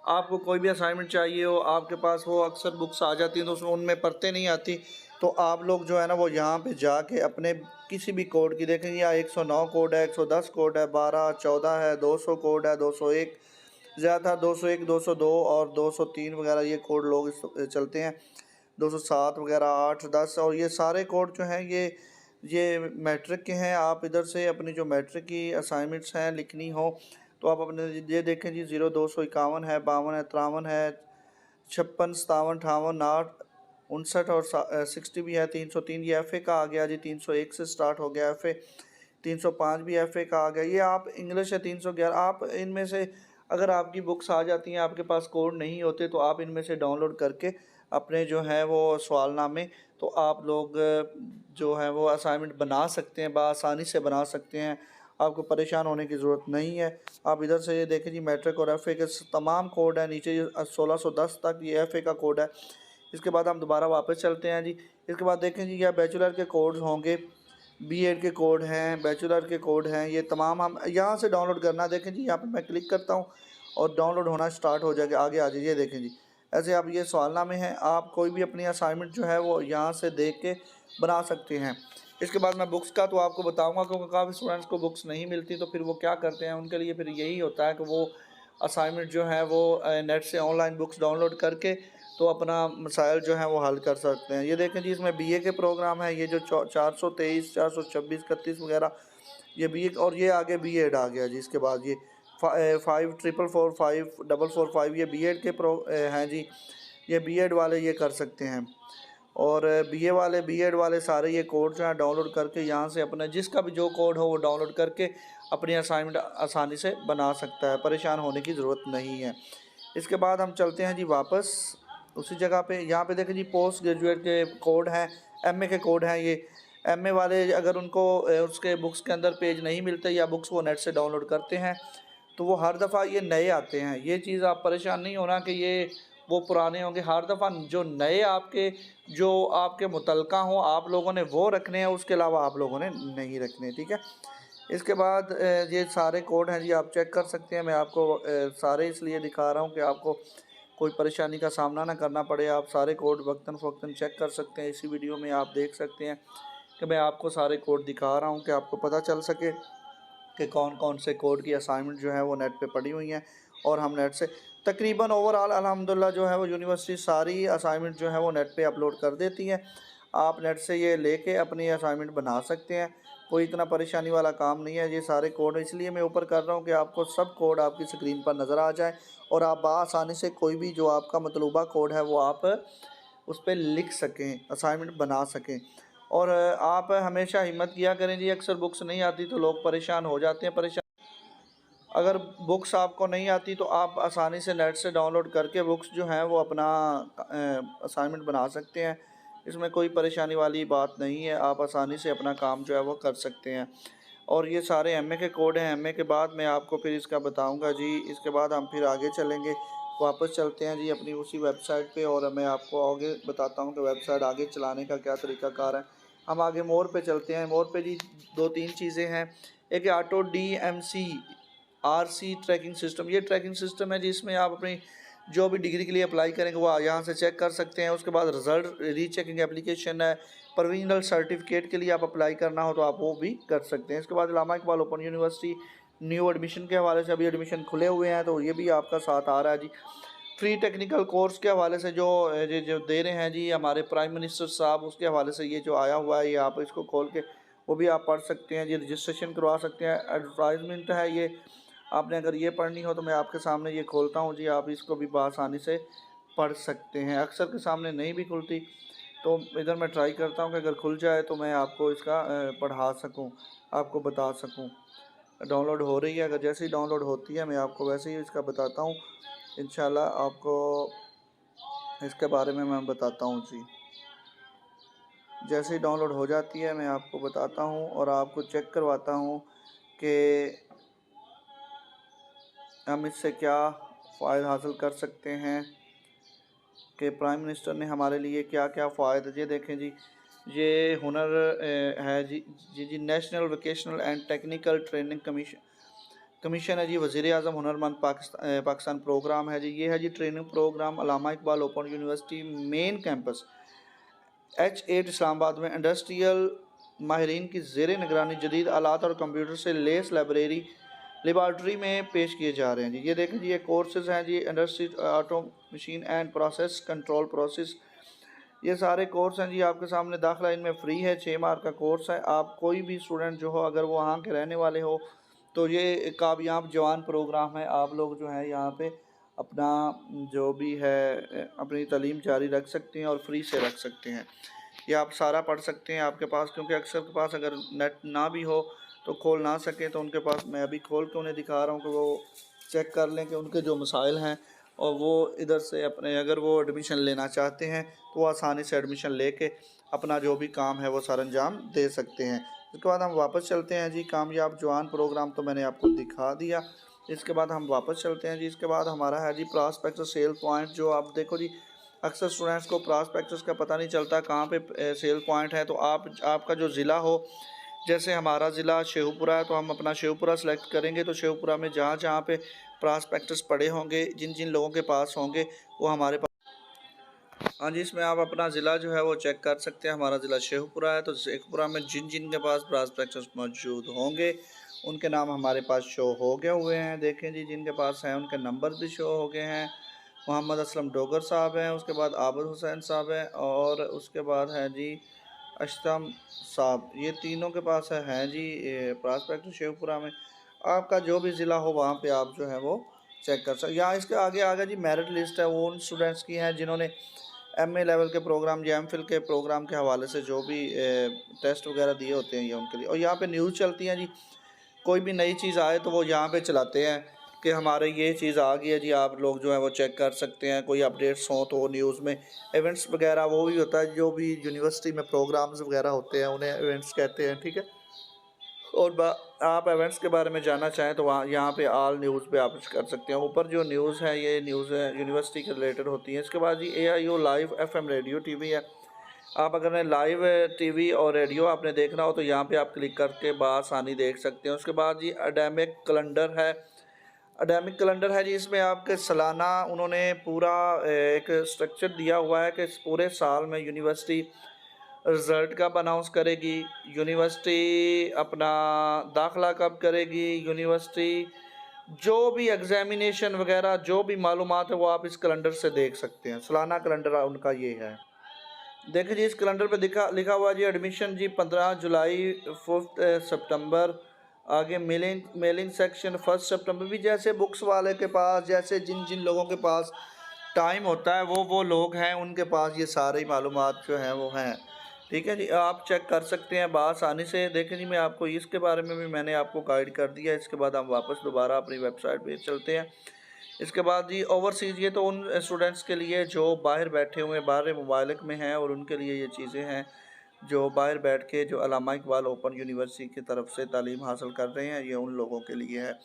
[SPEAKER 1] आपको कोई भी असाइनमेंट चाहिए हो, आपके पास वो अक्सर बुक्स आ जाती हैं तो उसमें उनमें पढ़ते नहीं आती, तो आप लोग जो है ना वो यहाँ पे जाके अपने किसी भी कोड की देखें, या 109 कोड है, 110 कोड है, 12, 14 है, 200 कोड है, 201, ज़्यादा 201, 202 और 203 वगैरह ये कोड लोग चलते हैं, 207 वगैरह, 8, 10, और ये सारे कोड जो हैं ये मैट्रिक के हैं। आप इधर से अपनी जो मैट्रिक की असाइनमेंट्स हैं लिखनी हो तो आप अपने ये देखें जी, 0251 है, 52 है, 53 है, 56, 57, 58, 8, 59 और 60 भी है, 303 ये FA का आ गया जी, 301 से स्टार्ट हो गया FA, 305 भी FA का आ गया। ये आप इंग्लिश है 311। आप इनमें से अगर आपकी बुक्स आ जाती हैं, आपके पास कोड नहीं होते, तो आप इनमें से डाउनलोड करके अपने जो है वो सवालनामे तो आप लोग जो है वो असाइनमेंट बना सकते हैं, बआसानी से बना सकते हैं, आपको परेशान होने की ज़रूरत नहीं है। आप इधर से ये देखें जी, मैट्रिक और FA के तमाम कोड हैं, नीचे 1610 तक ये FA का कोड है। इसके बाद हम दोबारा वापस चलते हैं जी। इसके बाद देखें जी, यह बैचलर के कोड्स होंगे, B.Ed के कोड हैं, बैचलर के कोड हैं, ये तमाम हम यहाँ से डाउनलोड करना। देखें जी, यहाँ पर मैं क्लिक करता हूँ और डाउनलोड होना स्टार्ट हो जाएगा, आगे आ जाइए। ये देखें जी, ऐसे आप ये सवालनामे हैं, आप कोई भी अपनी असाइनमेंट जो है वो यहाँ से देख के बना सकते हैं। इसके बाद मैं बुक्स का तो आपको बताऊंगा, क्योंकि काफ़ी स्टूडेंट्स को बुक्स नहीं मिलती, तो फिर वो क्या करते हैं, उनके लिए फिर यही होता है कि वो असाइनमेंट जो है वो नेट से ऑनलाइन बुक्स डाउनलोड करके तो अपना मसाइल जो है वो हल कर सकते हैं। ये देखें जी, इसमें BA के प्रोग्राम है, ये जो 423, 426, 31 वगैरह ये BA, और ये आगे B.Ed आ गया जी। इसके बाद ये 54445 ये B.Ed के हैं जी, ये B.Ed वाले ये कर सकते हैं, और B.Ed वाले सारे ये कोड जो है डाउनलोड करके यहाँ से अपना जिसका भी जो कोड हो वो डाउनलोड करके अपनी असाइनमेंट आसानी से बना सकता है, परेशान होने की ज़रूरत नहीं है। इसके बाद हम चलते हैं जी वापस उसी जगह पे। यहाँ पे देखें जी, पोस्ट ग्रेजुएट के कोड हैं, MA के कोड हैं। ये MA वाले अगर उनको उसके बुक्स के अंदर पेज नहीं मिलते या बुक्स वो नेट से डाउनलोड करते हैं तो वो हर दफ़ा ये नए आते हैं। ये चीज़ आप परेशान नहीं होना कि ये वो पुराने होंगे, हर दफ़ा जो नए आपके मुतलका हों आप लोगों ने वो रखने हैं, उसके अलावा आप लोगों ने नहीं रखने। ठीक है, इसके बाद ये सारे कोड हैं जी, आप चेक कर सकते हैं। मैं आपको सारे इसलिए दिखा रहा हूँ कि आपको कोई परेशानी का सामना ना करना पड़े। आप सारे कोड वक्तन फ़वक्तन चेक कर सकते हैं, इसी वीडियो में आप देख सकते हैं कि कि मैं आपको सारे कोड दिखा रहा हूँ कि आपको पता चल सके कि कौन कौन से कोड की असाइनमेंट जो है वो नेट पे पड़ी हुई हैं। और हम नेट से तकरीबन ओवरऑल अल्हम्दुलिल्लाह जो है वो यूनिवर्सिटी सारी असाइनमेंट जो है वो नेट पे अपलोड कर देती है। आप नेट से ये लेके अपनी असाइनमेंट बना सकते हैं, कोई इतना परेशानी वाला काम नहीं है। ये सारे कोड इसलिए मैं ऊपर कर रहा हूँ कि आपको सब कोड आपकी स्क्रीन पर नज़र आ जाए और आप आसानी से कोई भी जो आपका मतलूबा कोड है वो आप उस पर लिख सकें, असाइनमेंट बना सकें। और आप हमेशा हिम्मत किया करें जी, अक्सर बुक्स नहीं आती तो लोग परेशान हो जाते हैं। अगर बुक्स आपको नहीं आती तो आप आसानी से नेट से डाउनलोड करके बुक्स जो हैं वो अपना असाइनमेंट बना सकते हैं। इसमें कोई परेशानी वाली बात नहीं है, आप आसानी से अपना काम जो है वो कर सकते हैं। और ये सारे एमए के कोड हैं। एमए के बाद मैं आपको फिर इसका बताऊंगा जी। इसके बाद हम फिर आगे चलेंगे, वापस चलते हैं जी अपनी उसी वेबसाइट पे और मैं आपको आगे बताता हूँ कि वेबसाइट आगे चलाने का क्या तरीक़ाकार है। हम आगे मोर पे चलते हैं। मोर पे जी 2-3 चीज़ें हैं। एक auto DMC RC tracking system. ये ट्रैकिंग सिस्टम है जिसमें आप अपनी जो भी डिग्री के लिए अप्लाई करेंगे वो यहाँ से चेक कर सकते हैं। उसके बाद रिज़ल्ट रीचेकिंग एप्लीकेशन है। प्रोविजनल सर्टिफिकेट के लिए आप अप्लाई करना हो तो आप वो भी कर सकते हैं। इसके बाद Allama Iqbal open university new admission के हवाले से अभी एडमिशन खुले हुए हैं तो ये भी आपका साथ आ रहा है जी। फ्री टेक्निकल कोर्स के हवाले से जो दे रहे हैं जी हमारे प्राइम मिनिस्टर साहब, उसके हवाले से ये जो आया हुआ है ये आप इसको खोल के वो भी आप पढ़ सकते हैं जी। रजिस्ट्रेशन करवा सकते हैं। एडवर्टाइजमेंट है ये, आपने अगर ये पढ़नी हो तो मैं आपके सामने ये खोलता हूँ जी, आप इसको भी बआसानी से पढ़ सकते हैं। अक्सर के सामने नहीं भी खुलती तो इधर मैं ट्राई करता हूँ कि अगर खुल जाए तो मैं आपको इसका पढ़ा सकूँ, आपको बता सकूँ। डाउनलोड हो रही है, अगर जैसे ही डाउनलोड होती है मैं आपको वैसे ही इसका बताता हूँ। इंशाल्लाह आपको इसके बारे में मैं बताता हूँ जी। जैसे ही डाउनलोड हो जाती है मैं आपको बताता हूँ और आपको चेक करवाता हूँ कि हम इससे क्या फ़ायदा हासिल कर सकते हैं, कि प्राइम मिनिस्टर ने हमारे लिए क्या क्या फ़ायदे। ये देखें जी, ये हुनर है जी national vocational and technical training commission है जी। वज़ीर आज़म हुनरमंद पाकिस्तान प्रोग्राम है जी। ये है जी training program Allama Iqbal open university main campus H8 Islamabad में इंडस्ट्रियल माहिरीन की ज़ेर निगरानी जदीद आलात और कंप्यूटर से लेस लेबार्ट्री में पेश किए जा रहे हैं जी। ये देखें जी, ये कोर्सेज़ हैं जी। Industry auto machine and process control process, ये सारे कोर्स हैं जी आपके सामने। दाखिला इनमें फ़्री है, 6 माह का कोर्स है। आप कोई भी स्टूडेंट जो हो अगर वो वहाँ के रहने वाले हो तो ये कामयाब जवान प्रोग्राम है। आप लोग जो है यहाँ पे अपना जो भी है अपनी तालीम जारी रख सकते हैं और फ्री से रख सकते हैं। ये आप सारा पढ़ सकते हैं आपके पास, क्योंकि अक्सर के पास अगर नेट ना भी हो तो खोल ना सके तो उनके पास मैं अभी खोल के उन्हें दिखा रहा हूँ कि वो चेक कर लें कि उनके जो मसाइल हैं और वो इधर से अपने अगर वो एडमिशन लेना चाहते हैं तो वो आसानी से एडमिशन लेके अपना जो भी काम है वो सरअंजाम दे सकते हैं। इसके बाद हम वापस चलते हैं जी। कामयाब जवान प्रोग्राम तो मैंने आपको दिखा दिया। इसके बाद हम वापस चलते हैं जी। इसके बाद हमारा है जी प्रॉस्पेक्टस सेल पॉइंट। जो आप देखो जी, अक्सर स्टूडेंट्स को प्रॉस्पेक्टस का पता नहीं चलता कहाँ पे सेल पॉइंट है। तो आपका जो ज़िला हो, जैसे हमारा ज़िला शेखुपुरा है तो हम अपना शेखुपुरा सेलेक्ट करेंगे। तो शेखुपुरा में जहाँ जहाँ पे प्रॉस्पेक्टस पड़े होंगे, जिन जिन लोगों के पास होंगे वो हमारे पास, हाँ जी, इसमें आप अपना ज़िला जो है वो चेक कर सकते हैं। हमारा ज़िला शेखुपुरा है तो शेखुपुरा में जिन जिन के पास प्रॉस्पेक्टस मौजूद होंगे उनके नाम हमारे पास शो हो गए हुए हैं। देखें जी, जिनके पास हैं उनके नंबर भी शो हो गए हैं। मोहम्मद असलम डोगर साहब हैं, उसके बाद आबिद हुसैन साहब हैं और उसके बाद है जी अशतम साहब। ये तीनों के पास हैं जी प्रॉस्पेक्टस शेखुपुरा में। आपका जो भी ज़िला हो वहाँ पे आप जो है वो चेक कर सकते। यहाँ इसके आगे आगे जी मेरिट लिस्ट है, वो उन स्टूडेंट्स की हैं जिन्होंने MA लेवल के प्रोग्राम या MPhil के प्रोग्राम के हवाले से जो भी टेस्ट वगैरह दिए होते हैं ये उनके लिए। और यहाँ पे न्यूज़ चलती हैं जी, कोई भी नई चीज़ आए तो वो यहाँ पे चलाते हैं कि हमारे ये चीज़ आ गई है जी, आप लोग जो है वो चेक कर सकते हैं। कोई अपडेट्स हों तो न्यूज़ में इवेंट्स वगैरह वो भी होता है, जो भी यूनिवर्सिटी में प्रोग्राम्स वगैरह होते हैं उन्हें इवेंट्स कहते हैं, ठीक है। और आप इवेंट्स के बारे में जानना चाहें तो वहाँ यहाँ पे ऑल न्यूज़ पे आप कर सकते हैं। ऊपर जो न्यूज़ है ये न्यूज़ है यूनिवर्सिटी के रिलेटेड होती है। इसके बाद जी AIO live FM radio TV है। आप अगर लाइव TV और रेडियो आपने देखना हो तो यहाँ पे आप क्लिक करके बआसानी देख सकते हैं। उसके बाद जी एकेडमिक कैलेंडर है। एकेडमिक कैलेंडर है जी, इसमें आपके सालाना उन्होंने पूरा एक स्ट्रक्चर दिया हुआ है कि इस पूरे साल में यूनिवर्सिटी रिज़ल्ट कब अनाउंस करेगी, यूनिवर्सिटी अपना दाखिला कब करेगी, यूनिवर्सिटी जो भी एग्ज़ामिनेशन वगैरह जो भी मालूमात है वो आप इस कैलेंडर से देख सकते हैं। सालाना कैलेंडर उनका ये है। देखिए जी, इस कैलेंडर पे लिखा हुआ जी एडमिशन जी 15 जुलाई, 5 सितंबर, आगे मेलिंग मेलिंग सेक्शन 1 सितंबर। भी जैसे बुक्स वाले के पास, जैसे जिन जिन लोगों के पास टाइम होता है वो लोग हैं, उनके पास ये सारी मालूमात जो हैं वो हैं। ठीक है जी, आप चेक कर सकते हैं बआसानी से। देखें जी, मैं आपको इसके बारे में भी मैंने आपको गाइड कर दिया। इसके बाद हम वापस दोबारा अपनी वेबसाइट पे चलते हैं। इसके बाद जी ओवरसीज़, ये तो उन स्टूडेंट्स के लिए जो बाहर बैठे हुए हैं, बाहर ममालिक में हैं, और उनके लिए ये चीज़ें हैं जो बाहर बैठ के जो अल्लामा इकबाल ओपन यूनिवर्सिटी की तरफ से तालीम हासिल कर रहे हैं, ये उन लोगों के लिए है।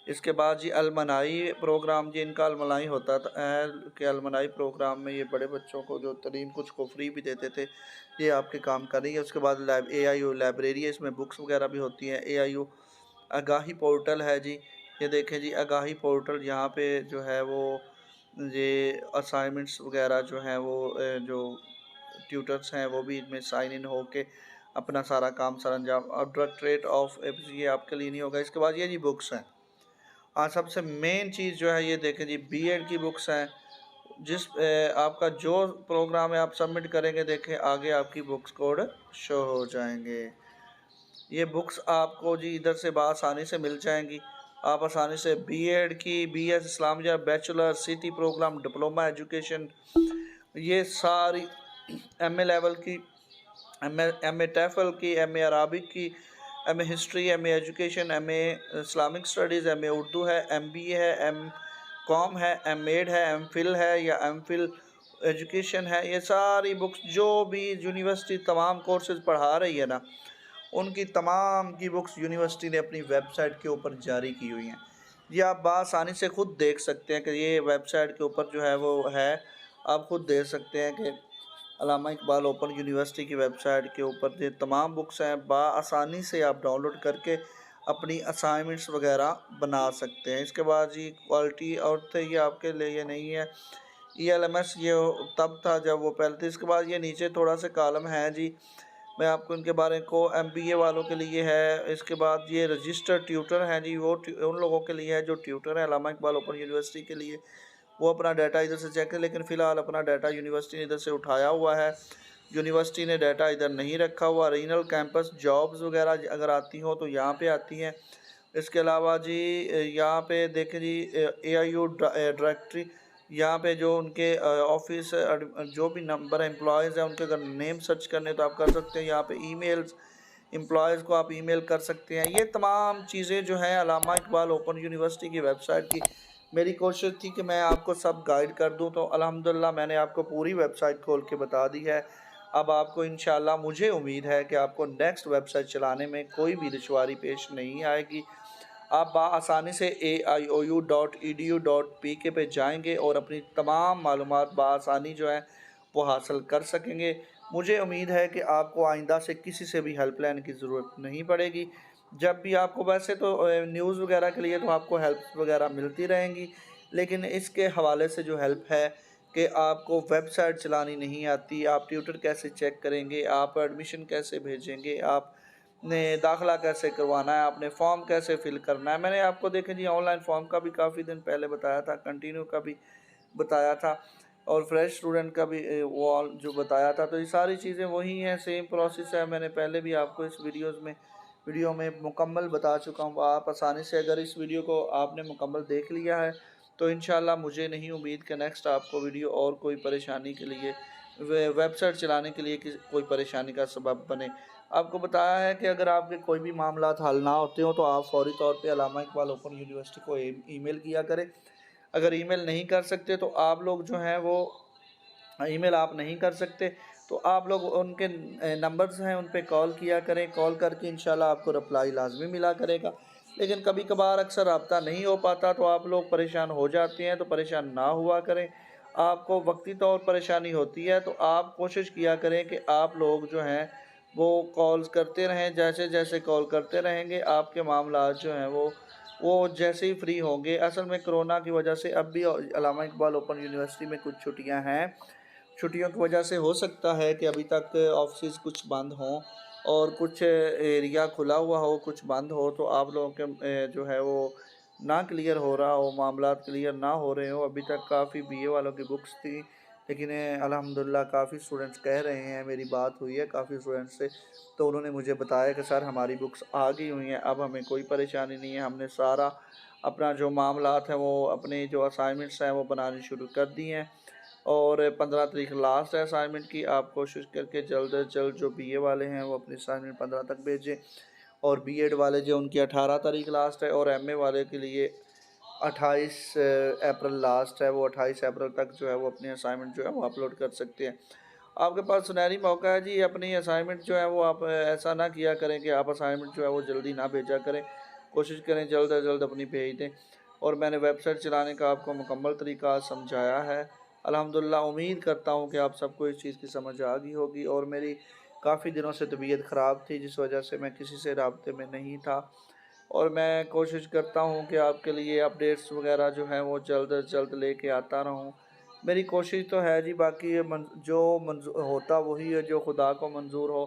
[SPEAKER 1] इसके बाद जी अलमनाई प्रोग्राम, जी इनका अलमनाई होता है कि अलमनाई प्रोग्राम में ये बड़े बच्चों को जो तरीन कुछ को फ्री भी देते थे, ये आपके काम कर रही है। उसके बाद AIU लाइब्रेरी है, इसमें बुक्स वगैरह भी होती हैं। AIU आगाही पोर्टल है जी, ये देखें जी आगाही पोर्टल, यहाँ पे जो है वो ये असाइनमेंट्स वगैरह जो हैं वो जो ट्यूटर्स हैं वो भी इनमें साइन इन होके अपना सारा काम सर अंजाम। और डायरेक्टरेट ऑफ ये आपके लिए नहीं होगा। इसके बाद ये जी बुक्स हैं, सबसे मेन चीज़ जो है ये देखें जी BEd की बुक्स हैं। जिस आपका जो प्रोग्राम है आप सबमिट करेंगे, देखें आगे आपकी बुक्स कोड शो हो जाएंगे। ये बुक्स आपको जी इधर से बआसानी से मिल जाएंगी। आप आसानी से BEd की, BS Islamia, bachelor, CT program, diploma education, ये सारी MA लेवल की, MA टैफल की, MA अराबिक की, MA history, MA education, MA Islamic studies, MA Urdu है, MBA है, MCOM है, MEd है, MPhil है या MPhil एजुकेशन है। ये सारी बुक्स जो भी यूनिवर्सिटी तमाम कोर्सेज़ पढ़ा रही है ना, उनकी तमाम की बुक्स यूनिवर्सिटी ने अपनी वेबसाइट के ऊपर जारी की हुई हैं। ये आप बआसानी से ख़ुद देख सकते हैं कि ये वेबसाइट के ऊपर जो है वो है। आप ख़ुद देख सकते हैं कि अल्लामा इकबाल ओपन यूनिवर्सिटी की वेबसाइट के ऊपर ये तमाम बुक्स हैं। बआसानी से आप डाउनलोड करके अपनी असाइनमेंट्स वगैरह बना सकते हैं। इसके बाद जी क्वालिटी और थे, ये आपके लिए ये नहीं है। ELMS ये तब था जब वो पहले थे। इसके बाद ये नीचे थोड़ा सा कॉलम है जी, मैं आपको इनके बारे को MBA वालों के लिए है। इसके बाद ये रजिस्टर्ड ट्यूटर हैं जी, वो उन लोगों के लिए है जो ट्यूटर हैं अल्लामा इकबाल ओपन यूनिवर्सिटी के लिए। वो अपना डाटा इधर से चेक करें, लेकिन फ़िलहाल अपना डाटा यूनिवर्सिटी ने इधर से उठाया हुआ है। यूनिवर्सिटी ने डाटा इधर नहीं रखा हुआ। रीजनल कैंपस जॉब्स वगैरह अगर आती हो तो यहाँ पे आती हैं। इसके अलावा जी यहाँ पे देखें जी AIU डायरेक्टरी, यहाँ पे जो उनके ऑफिस जो भी नंबर एम्प्लॉयज़ हैं उनके अगर नेम सर्च करने तो आप कर सकते हैं। यहाँ पे ईमेल्स एम्प्लॉयज़ को आप ईमेल कर सकते हैं। ये तमाम चीज़ें जो हैं अल्लामा इकबाल ओपन यूनिवर्सिटी की वेबसाइट की, मेरी कोशिश थी कि मैं आपको सब गाइड कर दूं, तो अल्हम्दुलिल्लाह मैंने आपको पूरी वेबसाइट खोल के बता दी है। अब आपको इंशाल्लाह मुझे उम्मीद है कि आपको नेक्स्ट वेबसाइट चलाने में कोई भी दुश्वारी पेश नहीं आएगी। आप बआसानी से aiou.edu.pk पे जाएंगे और अपनी तमाम मालूमात बआसानी जो है वो हासिल कर सकेंगे। मुझे उम्मीद है कि आपको आइंदा से किसी से भी हेल्प लेने की ज़रूरत नहीं पड़ेगी। जब भी आपको, वैसे तो न्यूज़ वगैरह के लिए तो आपको हेल्प वगैरह मिलती रहेंगी, लेकिन इसके हवाले से जो हेल्प है कि आपको वेबसाइट चलानी नहीं आती, आप ट्यूटर कैसे चेक करेंगे, आप एडमिशन कैसे भेजेंगे, आपने दाखिला कैसे करवाना है, आपने फॉर्म कैसे फ़िल करना है। मैंने आपको देखें जी ऑनलाइन फॉर्म का भी काफ़ी दिन पहले बताया था, कंटिन्यू का भी बताया था और फ्रेश स्टूडेंट का भी वो जो बताया था। तो ये सारी चीज़ें वही हैं, सेम प्रोसेस है। मैंने पहले भी आपको इस वीडियो में मुकम्मल बता चुका हूँ। आप आसानी से अगर इस वीडियो को आपने मुकम्मल देख लिया है तो इंशाल्लाह मुझे नहीं उम्मीद कि नेक्स्ट आपको वीडियो और कोई परेशानी के लिए, वेबसाइट चलाने के लिए कोई परेशानी का सबब बने। आपको बताया है कि अगर आपके कोई भी मामला हल ना होते हो तो आप फ़ौरी तौर पे अल्लामा इकबाल ओपन यूनिवर्सिटी को ईमेल किया करें। अगर ईमेल नहीं कर सकते तो आप लोग जो हैं वो ईमेल आप नहीं कर सकते तो आप लोग उनके नंबर्स हैं उन पे कॉल किया करें। कॉल करके इंशाल्लाह आपको रिप्लाई लाजमी मिला करेगा। लेकिन कभी कभार अक्सर रब्ता नहीं हो पाता तो आप लोग परेशान हो जाते हैं, तो परेशान ना हुआ करें। आपको वक्ती तौर पर परेशानी होती है तो आप कोशिश किया करें कि आप लोग जो हैं वो कॉल्स करते रहें। जैसे जैसे कॉल करते रहेंगे आपके मामला जो हैं वो जैसे ही फ्री होंगे। असल में कोरोना की वजह से अब भी अल्लामा इकबाल ओपन यूनिवर्सिटी में कुछ छुट्टियां हैं। छुट्टियों की वजह से हो सकता है कि अभी तक ऑफिस कुछ बंद हों और कुछ एरिया खुला हुआ हो, कुछ बंद हो, तो आप लोगों के जो है वो ना क्लियर हो रहा हो, मामलात क्लियर ना हो रहे हो। अभी तक काफ़ी बीए वालों की बुक्स थी, लेकिन अल्हम्दुलिल्लाह काफ़ी स्टूडेंट्स कह रहे हैं, मेरी बात हुई है काफ़ी स्टूडेंट्स से, तो उन्होंने मुझे बताया कि सर हमारी बुक्स आ गई हुई हैं, अब हमें कोई परेशानी नहीं है, हमने सारा अपना जो मामलात हैं वो अपने जो असाइनमेंट्स हैं वो बनानी शुरू कर दी हैं और 15 तारीख लास्ट है असाइनमेंट की। आप कोशिश करके जल्द अज जल्द जो बीए वाले हैं वो अपनी असाइनमेंट 15 तक भेजें और बीएड वाले जो उनकी 18 तारीख लास्ट है और एमए वाले के लिए 28 अप्रैल लास्ट है, वो 28 अप्रैल तक जो है वो अपनी असाइनमेंट जो है वो अपलोड कर सकते हैं। आपके पास सुनहरी मौका है जी, अपनी असाइनमेंट जो है वो आप ऐसा ना किया करें कि आप असाइनमेंट जो है वो जल्दी ना भेजा करें, कोशिश करें जल्द अज जल्द अपनी भेज दें। और मैंने वेबसाइट चलाने का आपको मुकम्मल तरीका समझाया है। अल्हम्दुलिल्लाह उम्मीद करता हूँ कि आप सबको इस चीज़ की समझ आ गई होगी। और मेरी काफ़ी दिनों से तबीयत ख़राब थी, जिस वजह से मैं किसी से राब्ते में नहीं था और मैं कोशिश करता हूँ कि आपके लिए अपडेट्स वगैरह जो हैं वो जल्द अज जल्द लेके आता रहूँ। मेरी कोशिश तो है जी, बाकी ये जो मंजूर होता वही है जो खुदा को मंजूर हो।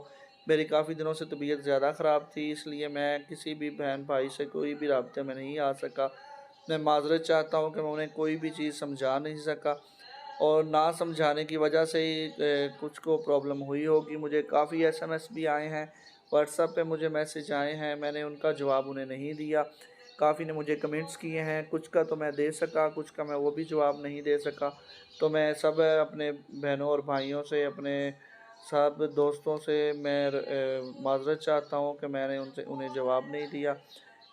[SPEAKER 1] मेरी काफ़ी दिनों से तबीयत ज़्यादा ख़राब थी, इसलिए मैं किसी भी बहन भाई से कोई भी राब्ते में नहीं आ सका। मैं माज़रत चाहता हूँ कि मैं उन्हें कोई भी चीज़ समझा नहीं सका और ना समझाने की वजह से ही कुछ को प्रॉब्लम हुई होगी। मुझे काफ़ी एसएमएस भी आए हैं, व्हाट्सएप पे मुझे मैसेज आए हैं, मैंने उनका जवाब उन्हें नहीं दिया। काफ़ी ने मुझे कमेंट्स किए हैं, कुछ का तो मैं दे सका, कुछ का मैं वो भी जवाब नहीं दे सका। तो मैं सब अपने बहनों और भाइयों से, अपने सब दोस्तों से मैं माज़रत चाहता हूँ कि मैंने उनसे उन्हें जवाब नहीं दिया,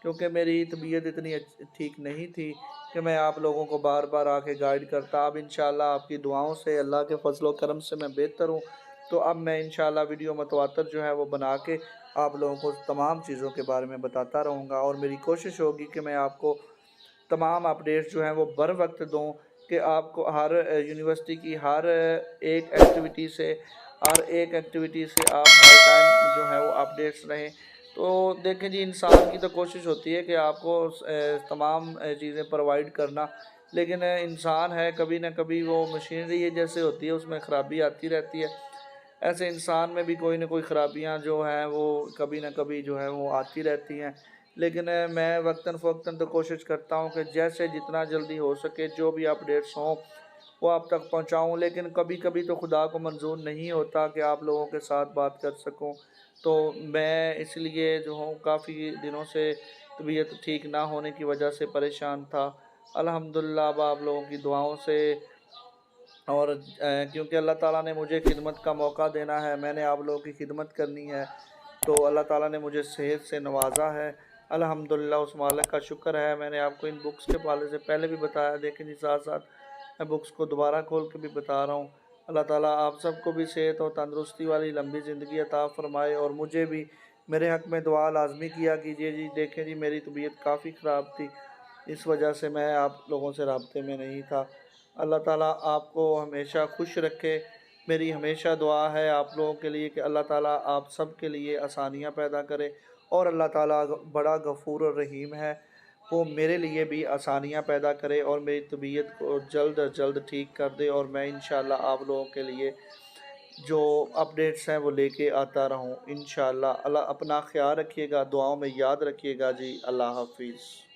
[SPEAKER 1] क्योंकि मेरी तबीयत इतनी ठीक नहीं थी कि मैं आप लोगों को बार बार आके गाइड करता। अब इंशाल्लाह आपकी दुआओं से, अल्लाह के फजल व करम से मैं बेहतर हूँ, तो अब मैं इंशाल्लाह वीडियो मतवातर जो है वो बना के आप लोगों को तमाम चीज़ों के बारे में बताता रहूँगा और मेरी कोशिश होगी कि मैं आपको तमाम अपडेट्स जो हैं वो बर वक्त दूँ, कि आपको हर यूनिवर्सिटी की हर एक एक्टिविटी से, हर एक एक्टिविटी से आप हर टाइम जो है वो अपडेट्स रहें। तो देखें जी, इंसान की तो कोशिश होती है कि आपको तमाम चीज़ें प्रोवाइड करना, लेकिन इंसान है, कभी ना कभी वो मशीनरी है जैसे होती है, उसमें ख़राबी आती रहती है। ऐसे इंसान में भी कोई ना कोई ख़राबियाँ जो हैं वो कभी ना कभी जो है वो आती रहती हैं। लेकिन मैं वक्तन फ़वक्तन तो कोशिश करता हूँ कि जैसे जितना जल्दी हो सके जो भी अपडेट्स हों वो आप तक पहुँचाऊँ, लेकिन कभी कभी तो खुदा को मंजूर नहीं होता कि आप लोगों के साथ बात कर सकूँ। तो मैं इसलिए जो हूँ काफ़ी दिनों से तबीयत ठीक ना होने की वजह से परेशान था। अल्हम्दुलिल्लाह अब आप लोगों की दुआओं से और क्योंकि अल्लाह ताला ने मुझे खिदमत का मौका देना है, मैंने आप लोगों की खिदमत करनी है, तो अल्लाह ताला ने मुझे सेहत से नवाजा है। अल्हम्दुलिल्लाह उस मालिक का शुक्र है। मैंने आपको इन बुक्स के हवाले से पहले भी बताया, लेकिन जी साथ साथ मैं बुक्स को दोबारा खोल के भी बता रहा हूँ। अल्लाह ताला आप सबको भी सेहत और तंदुरुस्ती वाली लंबी ज़िंदगी अता फ़रमाए और मुझे भी मेरे हक़ में दुआ लाज़मी किया कीजिए जी। देखें जी, मेरी तबीयत काफ़ी ख़राब थी, इस वजह से मैं आप लोगों से राब्ते में नहीं था। अल्लाह ताला आपको हमेशा खुश रखे। मेरी हमेशा दुआ है आप लोगों के लिए कि अल्लाह ताला आप सब के लिए आसानियाँ पैदा करे और अल्लाह ताला बड़ा गफ़ूर और रहीम है, वो मेरे लिए भी आसानियाँ पैदा करे और मेरी तबीयत को जल्द अज जल्द ठीक कर दे और मैं इंशाअल्लाह आप लोगों के लिए जो अपडेट्स हैं वो लेके आता रहूँ इंशाअल्लाह। अल्लाह अपना ख़्याल रखिएगा, दुआओं में याद रखिएगा जी। अल्लाह हाफ़िज़।